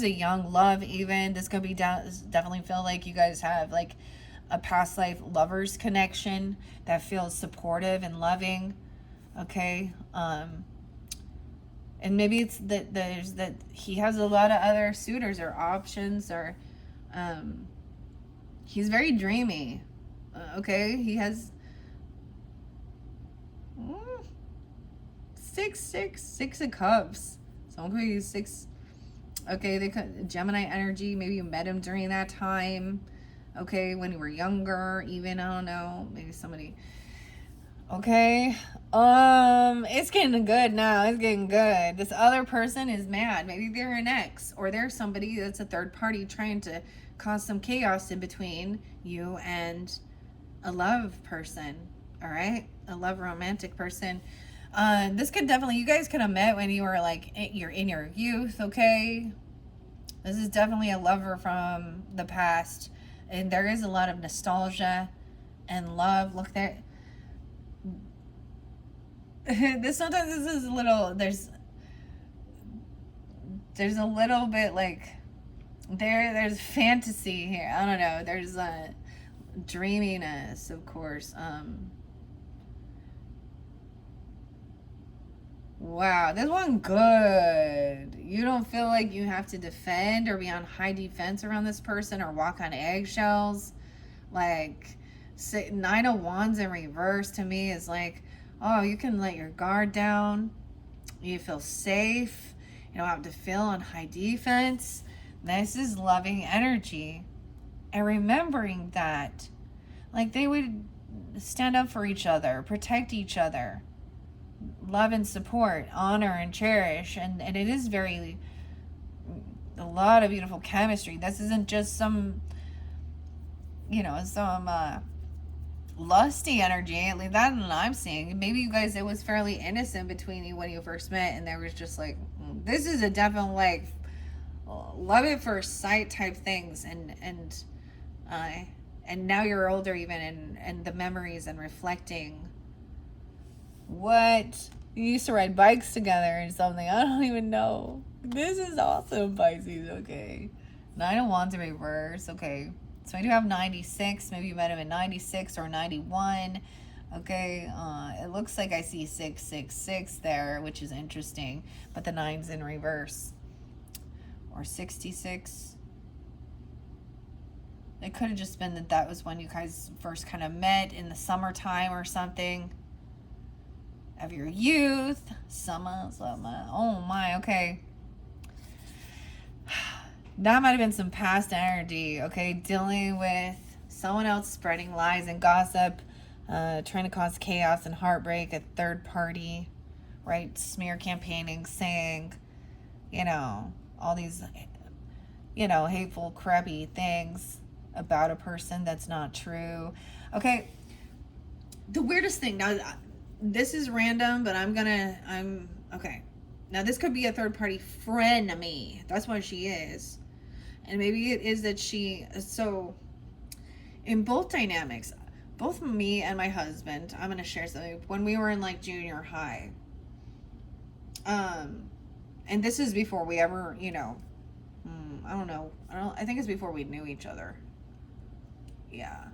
a young love. Even this could be definitely feel like you guys have like a past life lovers connection that feels supportive and loving. Okay. And maybe it's that he has a lot of other suitors or options, or he's very dreamy. Okay, he has 6 of Cups. Someone could use 6. Okay, they could Gemini energy. Maybe you met him during that time. Okay, when you were younger, even, I don't know, maybe somebody. Okay, it's getting good now. It's getting good. This other person is mad. Maybe they're an ex, or they're somebody that's a third party trying to cause some chaos in between you and a love person. All right, a love romantic person. This could definitely, you guys could have met when you were like you're in your youth. Okay, this is definitely a lover from the past, and there is a lot of nostalgia and love. Look there. Sometimes this is a little, there's a little bit like there's fantasy here. I don't know. There's a dreaminess, of course. Wow, this one good. You don't feel like you have to defend or be on high defense around this person or walk on eggshells. Like, Nine of Wands in reverse to me is like, oh, you can let your guard down. You feel safe. You don't have to feel on high defense. This is loving energy. And remembering that, like, they would stand up for each other, protect each other, love and support, honor and cherish. And it is very, a lot of beautiful chemistry. This isn't just some, some lusty energy. At least that's what I'm seeing. Maybe you guys, it was fairly innocent between you when you first met, and there was just like, this is a definite like love at first sight type things, uh, and now you're older even, and the memories and reflecting what you used to ride bikes together or something. I don't even know. This is awesome, Pisces. Okay, Nine of Wands in reverse. Okay, so I do have 96. Maybe you met him in 96 or 91. Okay, it looks like I see 666 there, which is interesting, but the nine's in reverse. Or 66. It could have just been that was when you guys first kind of met in the summertime or something of your youth. Summer. Oh my, okay. That might have been some past energy, okay? Dealing with someone else spreading lies and gossip, trying to cause chaos and heartbreak, a third party, right? Smear campaigning, saying, all these, hateful, crappy things about a person that's not true. Okay. The weirdest thing, now, this is random, but okay. Now, this could be a third party frenemy. That's what she is. And maybe it is that so in both dynamics, both me and my husband, I'm going to share something. When we were in like junior high, and this is before we ever, I don't know. I think it's before we knew each other. Yeah.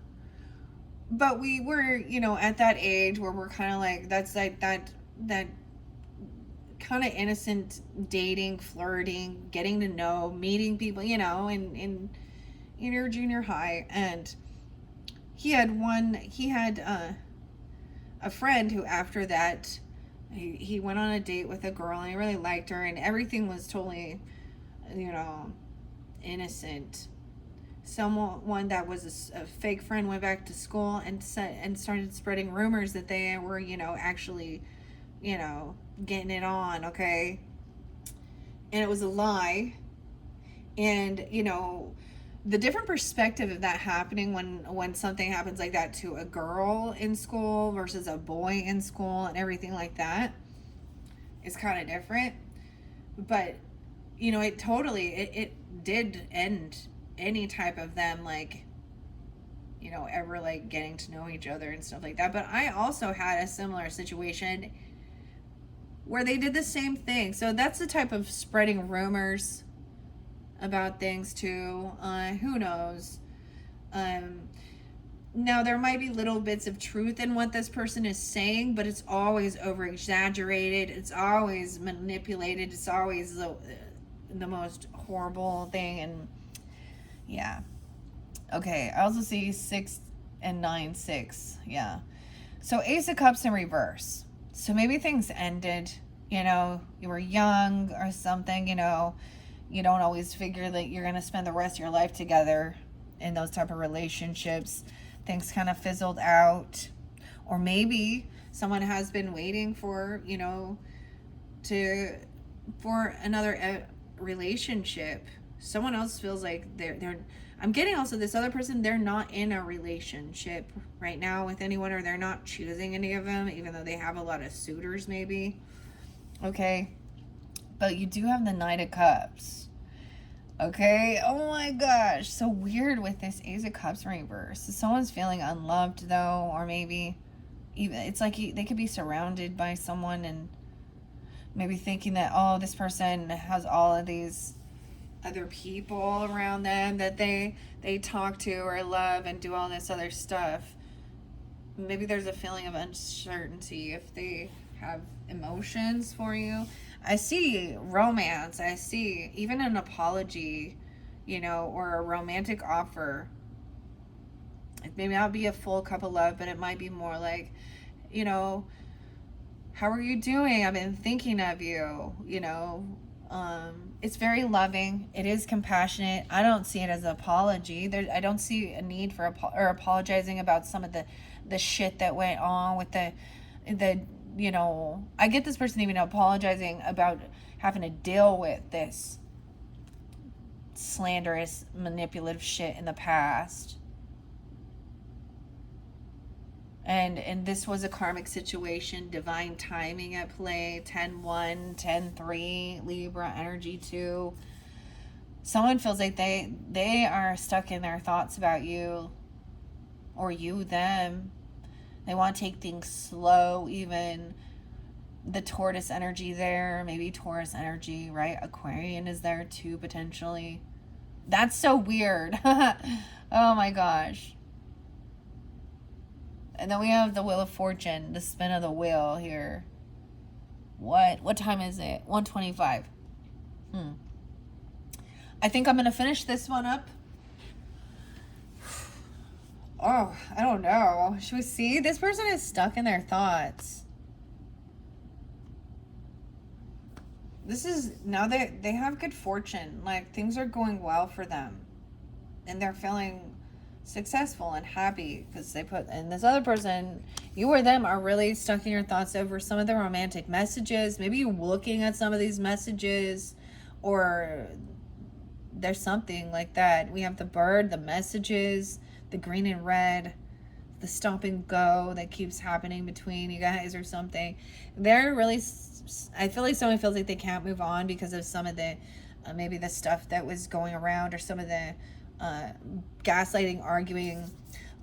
But we were, at that age where we're kind of like, that's like that kind of innocent dating, flirting, getting to know, meeting people, in your junior high. And he had a friend who, after that, he went on a date with a girl and he really liked her, and everything was totally, innocent. Someone that was a fake friend went back to school and started spreading rumors that they were, actually, getting it on, okay? And it was a lie. And, the different perspective of that happening when something happens like that to a girl in school versus a boy in school and everything like that is kind of different. But, it totally, it did end any type of them, like, ever like getting to know each other and stuff like that. But I also had a similar situation where they did the same thing. So that's the type of spreading rumors about things too. Who knows? Now there might be little bits of truth in what this person is saying, but it's always over exaggerated. It's always manipulated. It's always the most horrible thing. And yeah. Okay, I also see 6 and 9, 6. Yeah. So Ace of Cups in reverse. So maybe things ended, you were young or something, you don't always figure that you're going to spend the rest of your life together in those type of relationships. Things kind of fizzled out. Or maybe someone has been waiting for, for another relationship. Someone else feels like I'm getting also this other person, they're not in a relationship right now with anyone, or they're not choosing any of them, even though they have a lot of suitors maybe. Okay. But you do have the Knight of Cups. Okay. Oh my gosh. So weird with this Ace of Cups reverse. Someone's feeling unloved though, or maybe even it's like they could be surrounded by someone and maybe thinking that, oh, this person has all of these other people around them that they talk to or love and do all this other stuff. Maybe there's a feeling of uncertainty if they have emotions for you. I see romance. I see even an apology, or a romantic offer. It may not be a full cup of love, but it might be more like, you know, how are you doing? I've been thinking of you, you know. It's very loving. It is compassionate. I don't see it as an apology. I don't see a need for or apologizing about some of the shit that went on with the you know. I get this person even apologizing about having to deal with this slanderous, manipulative shit in the past. And this was a karmic situation, divine timing at play, 10-1, 10-3, Libra energy 2. Someone feels like they are stuck in their thoughts about you, or you them. They want to take things slow. Even the tortoise energy there, maybe Taurus energy, right? Aquarian is there too, potentially. That's so weird. Oh my gosh. And then we have the Wheel of Fortune, the spin of the wheel here. What time is it? 1:25. I think I'm going to finish this one up. Oh, I don't know. Should we see? This person is stuck in their thoughts. This is, now they have good fortune. Like, things are going well for them. And they're feeling successful and happy because they put, and this other person, you or them, are really stuck in your thoughts over some of the romantic messages. Maybe you're looking at some of these messages, or there's something like that. We have the bird, the messages, the green and red, the stop and go that keeps happening between you guys or something. They're really, I feel like someone feels like they can't move on because of some of the maybe the stuff that was going around, or some of the gaslighting, arguing.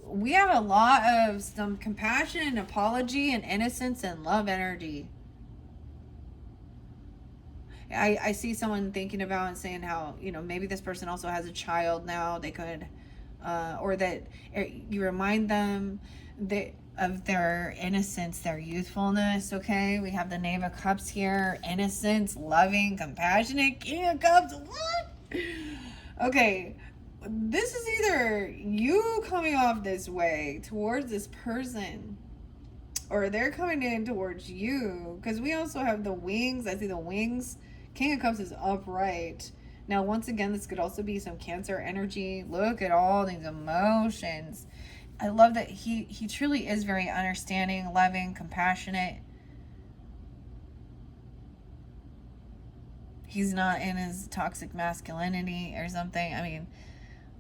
We have a lot of some compassion and apology and innocence and love energy. I see someone thinking about and saying how, you know, maybe this person also has a child now. They could, or that you remind them that of their innocence, their youthfulness. Okay, we have the Knave of Cups here: innocence, loving, compassionate. King of Cups. What? Okay, this is either you coming off this way towards this person, or they're coming in towards you. Because we also have the wings. I see the wings. King of Cups is upright. Now, once again, this could also be some Cancer energy. Look at all these emotions. I love that he truly is very understanding, loving, compassionate. He's not in his toxic masculinity or something. I mean,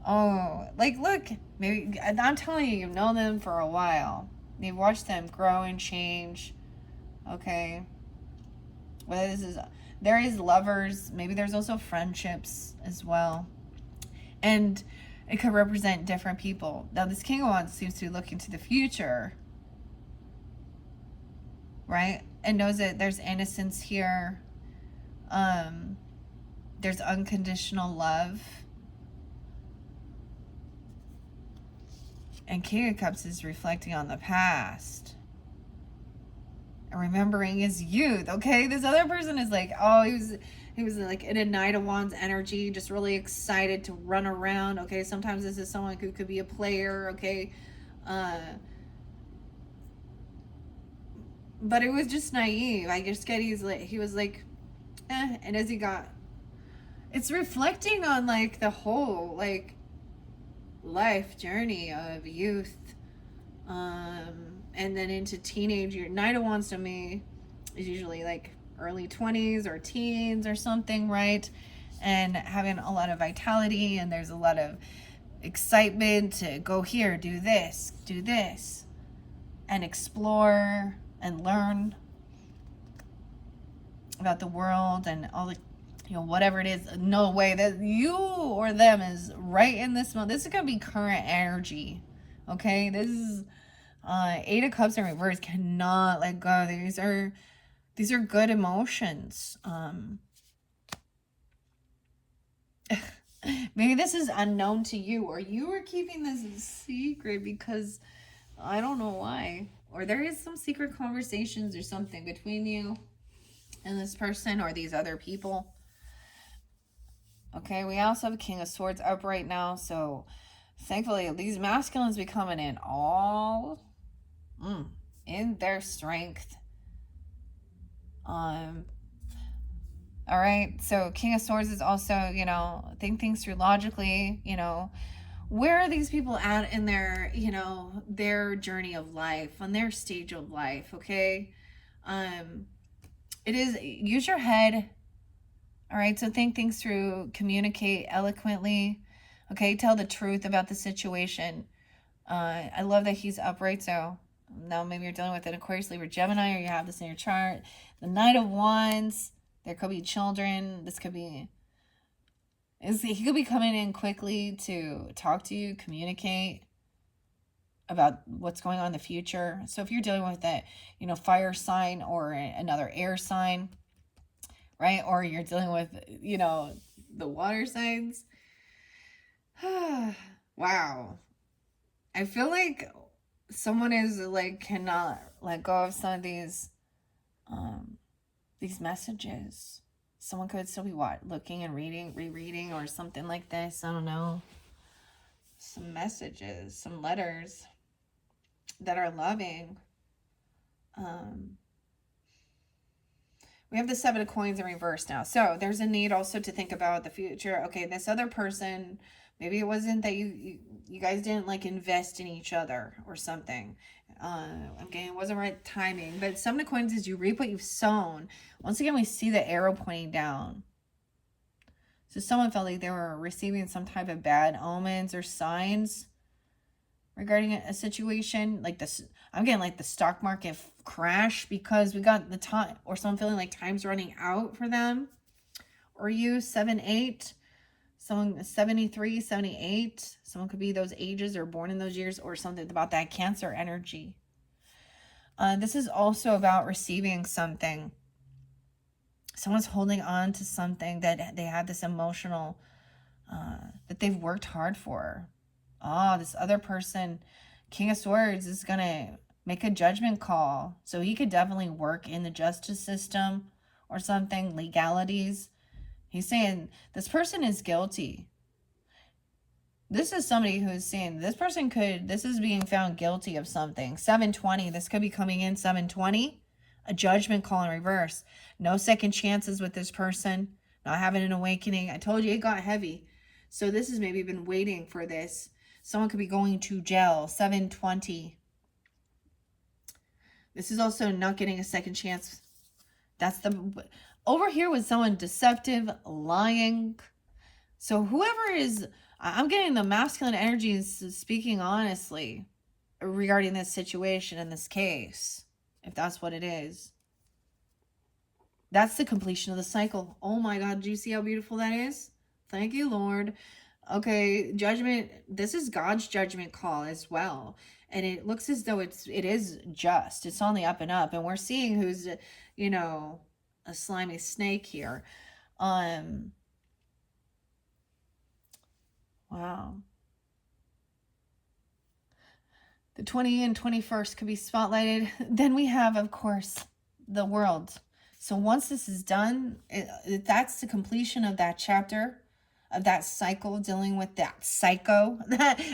oh, like, look, maybe, I'm telling you, you've known them for a while. You've watched them grow and change. Okay. Whether this is, there is lovers, maybe there's also friendships as well. And it could represent different people. Now, this King of Wands seems to be looking to the future, right? And knows that there's innocence here. There's unconditional love. And King of Cups is reflecting on the past. And remembering his youth, okay? This other person is like, oh, he was like in a Knight of Wands energy, just really excited to run around, okay? Sometimes this is someone who could be a player, okay? But it was just naive. I just get he was like, and as he got, it's reflecting on like the whole like life journey of youth, and then into teenage year. Knight of Wands to me is usually like early 20s or teens or something, right? And having a lot of vitality, and there's a lot of excitement to go here, do this, and explore and learn about the world and all the, you know, whatever it is. No way that you or them is right in this moment. This is going to be current energy, okay? This is Eight of Cups in reverse. Cannot let go. These are good emotions. Maybe this is unknown to you, or you are keeping this a secret because I don't know why. Or there is some secret conversations or something between you and this person or these other people. Okay, we also have King of Swords up right now, so Thankfully, these masculines be coming in all in their strength. Um, all right. So King of Swords is also, think things through logically, where are these people at in their, their journey of life, on their stage of life, okay? Um, it is use your head. All right. So think things through, communicate eloquently, okay? Tell the truth about the situation. I love that he's upright. So now maybe you're dealing with an Aquarius, Libra, Gemini, or you have this in your chart. The Knight of Wands. There could be children. This could be. He could be coming in quickly to talk to you, communicate about what's going on in the future. So if you're dealing with that, fire sign or another air sign, right? Or you're dealing with, the water signs. Wow. I feel like someone is like cannot let go of some of these messages. Someone could still be looking and reading, rereading, or something like this. I don't know. Some messages, some letters that are loving. We have the 7 of coins in reverse now. So there's a need also to think about the future. Okay, this other person, maybe it wasn't that you guys didn't like invest in each other or something. Again, it wasn't right timing. But 7 of coins is you reap what you've sown. Once again, we see the arrow pointing down. So someone felt like they were receiving some type of bad omens or signs regarding a situation. Like this, I'm getting like the stock market crash because we got the time, or someone feeling like time's running out for them. Or you, 7-8, someone 73, 78. Someone could be those ages or born in those years, or something about that Cancer energy. This is also about receiving something. Someone's holding on to something that they have this emotional, that they've worked hard for. This other person, King of Swords, is going to make a judgment call. So he could definitely work in the justice system or something, legalities. He's saying this person is guilty. This is somebody who's saying this is being found guilty of something. 720, this could be coming in 720. A judgment call in reverse. No second chances with this person. Not having an awakening. I told you it got heavy. So this has maybe been waiting for this. Someone could be going to jail. 720. This is also not getting a second chance. That's the... Over here was someone deceptive, lying. So whoever is... I'm getting the masculine energies speaking honestly regarding this situation in this case. If that's what it is. That's the completion of the cycle. Oh my God, do you see how beautiful that is? Thank you, Lord. Okay, judgment. This is God's judgment call as well. And it looks as though it is just. It's on the up and up. And we're seeing who's, a slimy snake here. Wow. The 20 and 21st could be spotlighted. Then we have, of course, the world. So once this is done, that's the completion of that chapter, of that cycle, dealing with that psycho,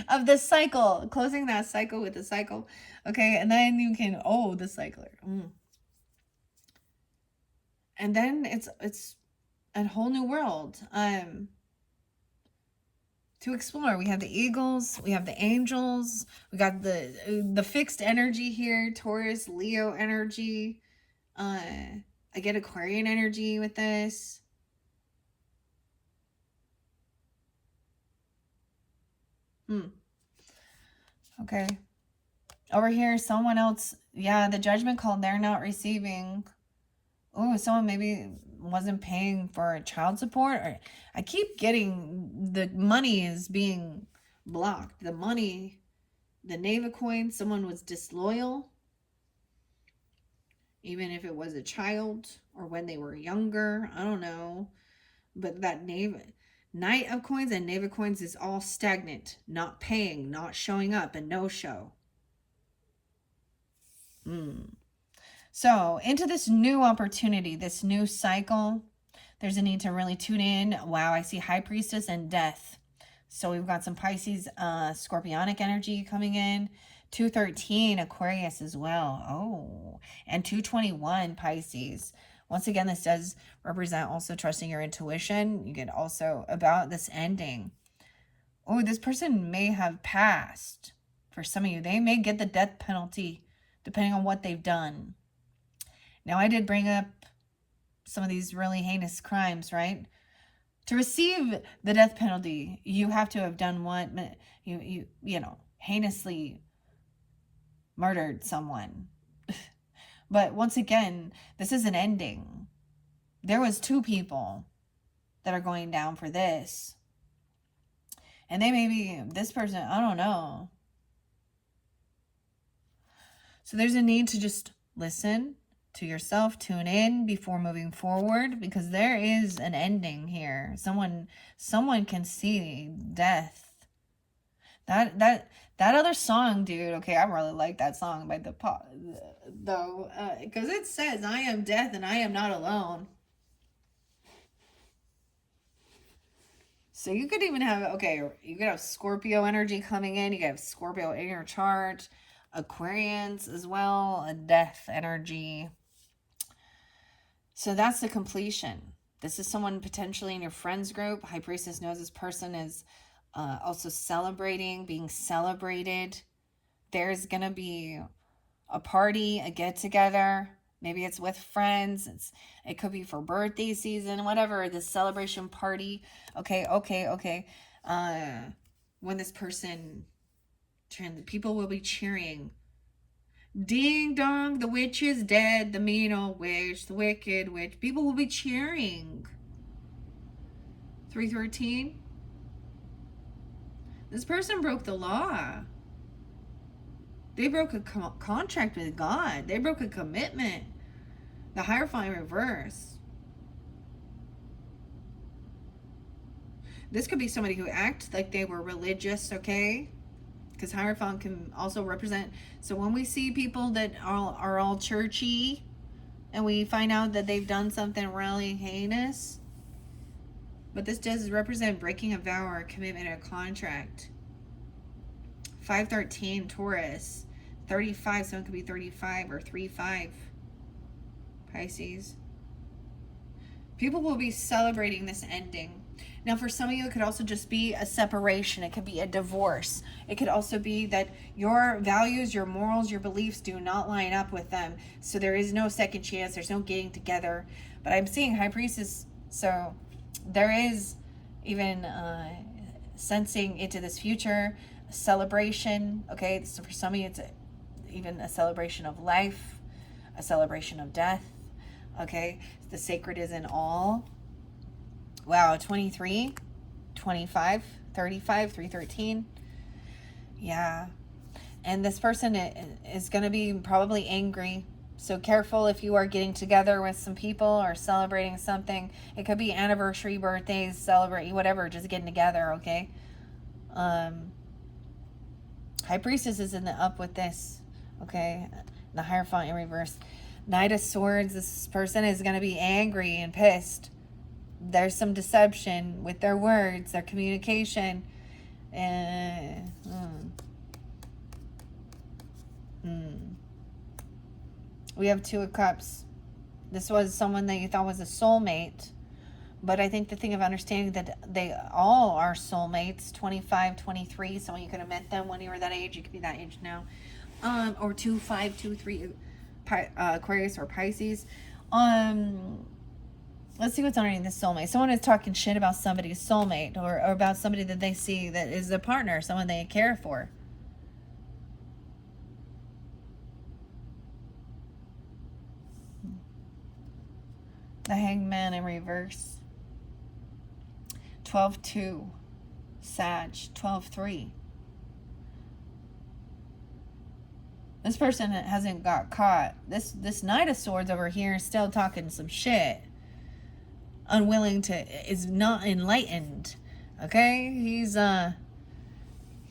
of the cycle, closing that cycle with the cycle. Okay, and then you can, the cycler. And then it's a whole new world. To explore. We have the eagles, we have the angels, we got the fixed energy here, Taurus, Leo energy. I get Aquarian energy with this. Okay. Over here, someone else, the judgment call they're not receiving. Someone maybe wasn't paying for child support. Or I keep getting the money is being blocked. The money, the Knave of Coins, someone was disloyal. Even if it was a child or when they were younger, I don't know. But that Knight of Coins and Knave of Coins is all stagnant, not paying, not showing up, and no show. So into this new opportunity, this new cycle, there's a need to really tune in. Wow, I see High Priestess and Death. So we've got some Pisces, Scorpionic energy coming in. 213 Aquarius as well. Oh, and 221 Pisces. Once again, this does represent also trusting your intuition. You get also about this ending. Oh, this person may have passed. For some of you, they may get the death penalty depending on what they've done. Now, I did bring up some of these really heinous crimes, right? To receive the death penalty, you have to have done what you know, heinously murdered someone. But once again, this is an ending. There was 2 people that are going down for this. And they may be this person, I don't know. So there's a need to just listen to yourself, tune in before moving forward, because there is an ending here. Someone can see death. That other song, dude. Okay, I really like that song by the pop, though, because it says, "I am death and I am not alone." So you could even have, okay, you could have Scorpio energy coming in. You could have Scorpio in your chart, Aquarians as well, a death energy. So that's the completion. This is someone potentially in your friends group. High Priestess knows this person is also celebrating, being celebrated. There's going to be a party, a get together. Maybe it's with friends. It could be for birthday season, whatever, the celebration party. Okay. When this person people will be cheering. Ding dong, the witch is dead, the mean old witch, the wicked witch. People will be cheering. 313. This person broke the law. They broke a contract with God. They broke a commitment. The Hierophant in reverse. This could be somebody who acts like they were religious, okay? Because Hierophant can also represent. So when we see people that are all churchy and we find out that they've done something really heinous, but this does represent breaking a vow or a commitment or a contract. 513 Taurus. 35, someone could be 35 or 35 Pisces. People will be celebrating this ending. Now, for some of you, it could also just be a separation. It could be a divorce. It could also be that your values, your morals, your beliefs do not line up with them. So there is no second chance. There's no getting together. But I'm seeing High Priestess. So there is even sensing into this future, a celebration. Okay, so for some of you, it's even a celebration of life, a celebration of death. Okay, the sacred is in all. Wow, 23, 25, 35, 313. Yeah. And this person is going to be probably angry. So careful if you are getting together with some people or celebrating something. It could be anniversary, birthdays, celebrate, whatever, just getting together, okay? High Priestess is in the up with this, okay? The Hierophant in reverse. Knight of Swords, this person is going to be angry and pissed. There's some deception with their words, their communication. We have 2 of Cups. This was someone that you thought was a soulmate. But I think the thing of understanding that they all are soulmates, 25, 23. Someone you could have met them when you were that age. You could be that age now. Or 2, 5, 2, 3, Aquarius or Pisces. Let's see what's underneath this soulmate. Someone is talking shit about somebody's soulmate or about somebody that they see that is a partner, someone they care for. The Hangman in reverse. 12-2. Sag. 12-3. This person hasn't got caught. This Knight of Swords over here is still talking some shit. Unwilling to, is not enlightened. Okay? He's not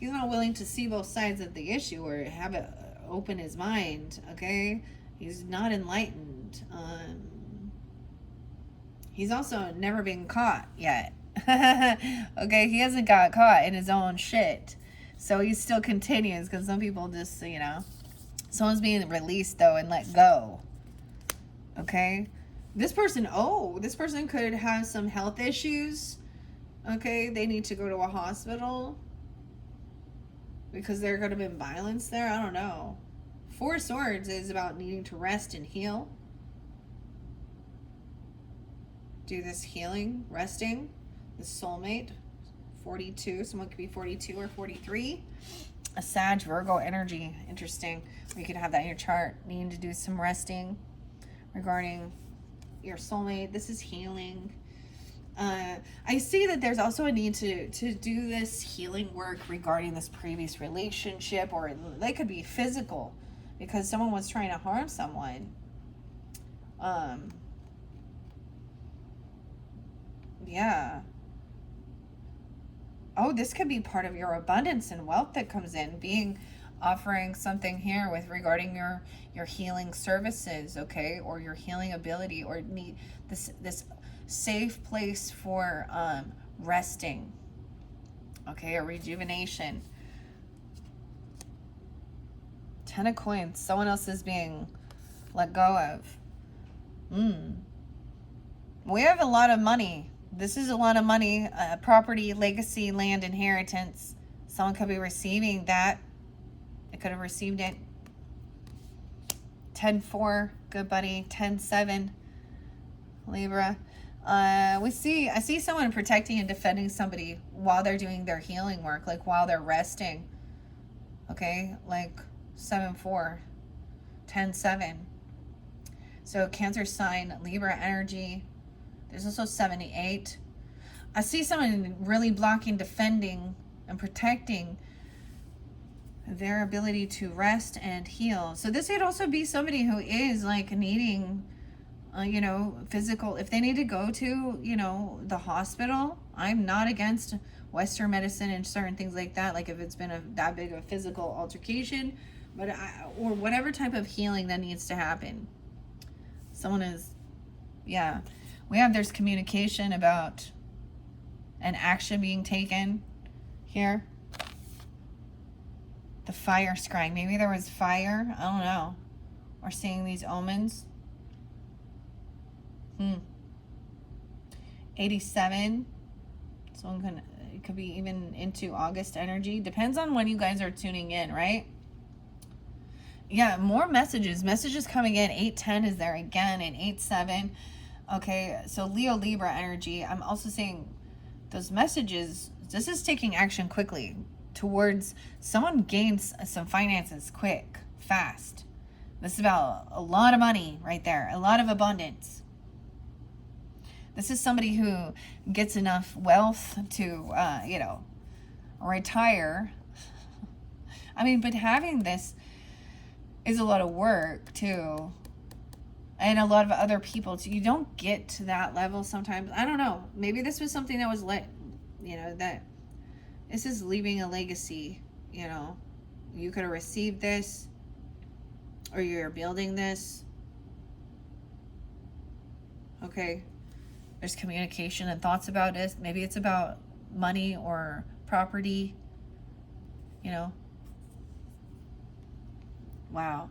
willing to see both sides of the issue or have it open his mind. Okay? He's not enlightened. He's also never been caught yet. Okay, he hasn't got caught in his own shit. So he still continues because some people just, someone's being released though and let go. Okay? This person could have some health issues. Okay? They need to go to a hospital because there could have been violence there. I don't know. Four Swords is about needing to rest and heal. Do this healing, resting. The soulmate, 42. Someone could be 42 or 43. A Sag Virgo energy. Interesting. You could have that in your chart. Needing to do some resting regarding your soulmate. This is healing. I see that there's also a need to do this healing work regarding this previous relationship, or they could be physical because someone was trying to harm someone. Yeah. Oh, this could be part of your abundance and wealth that comes in, being offering something here with regarding your healing services, okay, or your healing ability, or need this safe place for resting, okay, or rejuvenation. Ten of Coins. Someone else is being let go of. We have a lot of money. This is a lot of money. Property, legacy, land, inheritance. Someone could be receiving that. They could have received it. 10-4, good buddy. 10-7, Libra. I see someone protecting and defending somebody while they're doing their healing work, like while they're resting. Okay, like 7-4, 10-7. So Cancer sign, Libra energy. There's also 78. I see someone really blocking, defending, and protecting their ability to rest and heal. So this could also be somebody who is like needing, physical. If they need to go to, the hospital, I'm not against Western medicine and certain things like that. Like if it's been that big of a physical altercation, or whatever type of healing that needs to happen. Someone is, yeah. There's communication about an action being taken here. The fire scrying. Maybe there was fire. I don't know. Or seeing these omens. 87. It could be even into August energy. Depends on when you guys are tuning in, right? Yeah, more messages. Messages coming in. 810 is there again, and 87. Okay, so Leo Libra energy. I'm also seeing those messages. This is taking action quickly towards someone gains some finances quick, fast. This is about a lot of money right there, a lot of abundance. This is somebody who gets enough wealth to, retire. I mean, but having this is a lot of work too. And a lot of other people too. You don't get to that level sometimes. I don't know. Maybe this was something that was that this is leaving a legacy. You could have received this, or you're building this. Okay. There's communication and thoughts about this. Maybe it's about money or property. Wow.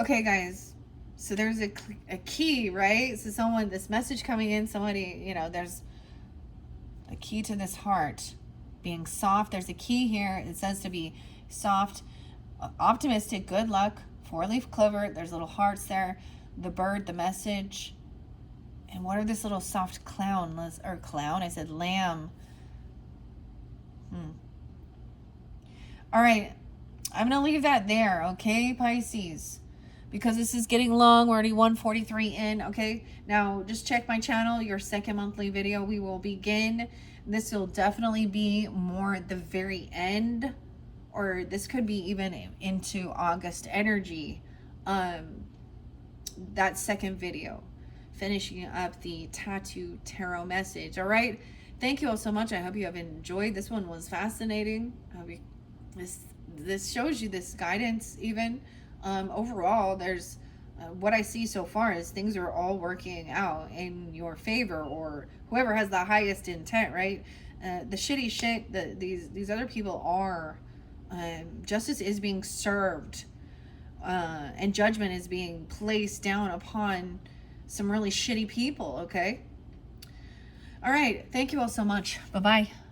Okay, guys. So there's a key, right? So this message coming in, somebody, there's a key to this heart being soft. There's a key here. It says to be soft, optimistic, good luck, 4-leaf clover. There's little hearts there. The bird, the message. And what are this little soft clown? I said lamb. All right. I'm going to leave that there, okay, Pisces? Because this is getting long. We're already 143 in, okay? Now, just check my channel, your second monthly video. We will begin. This will definitely be more at the very end, or this could be even into August energy. That second video, finishing up the tattoo tarot message, all right? Thank you all so much. I hope you have enjoyed. This one was fascinating. This shows you this guidance even. Overall, there's what I see so far is things are all working out in your favor, or whoever has the highest intent, right? The shitty shit that these other people are, justice is being served, and judgment is being placed down upon some really shitty people. Okay. All right. Thank you all so much. Bye bye.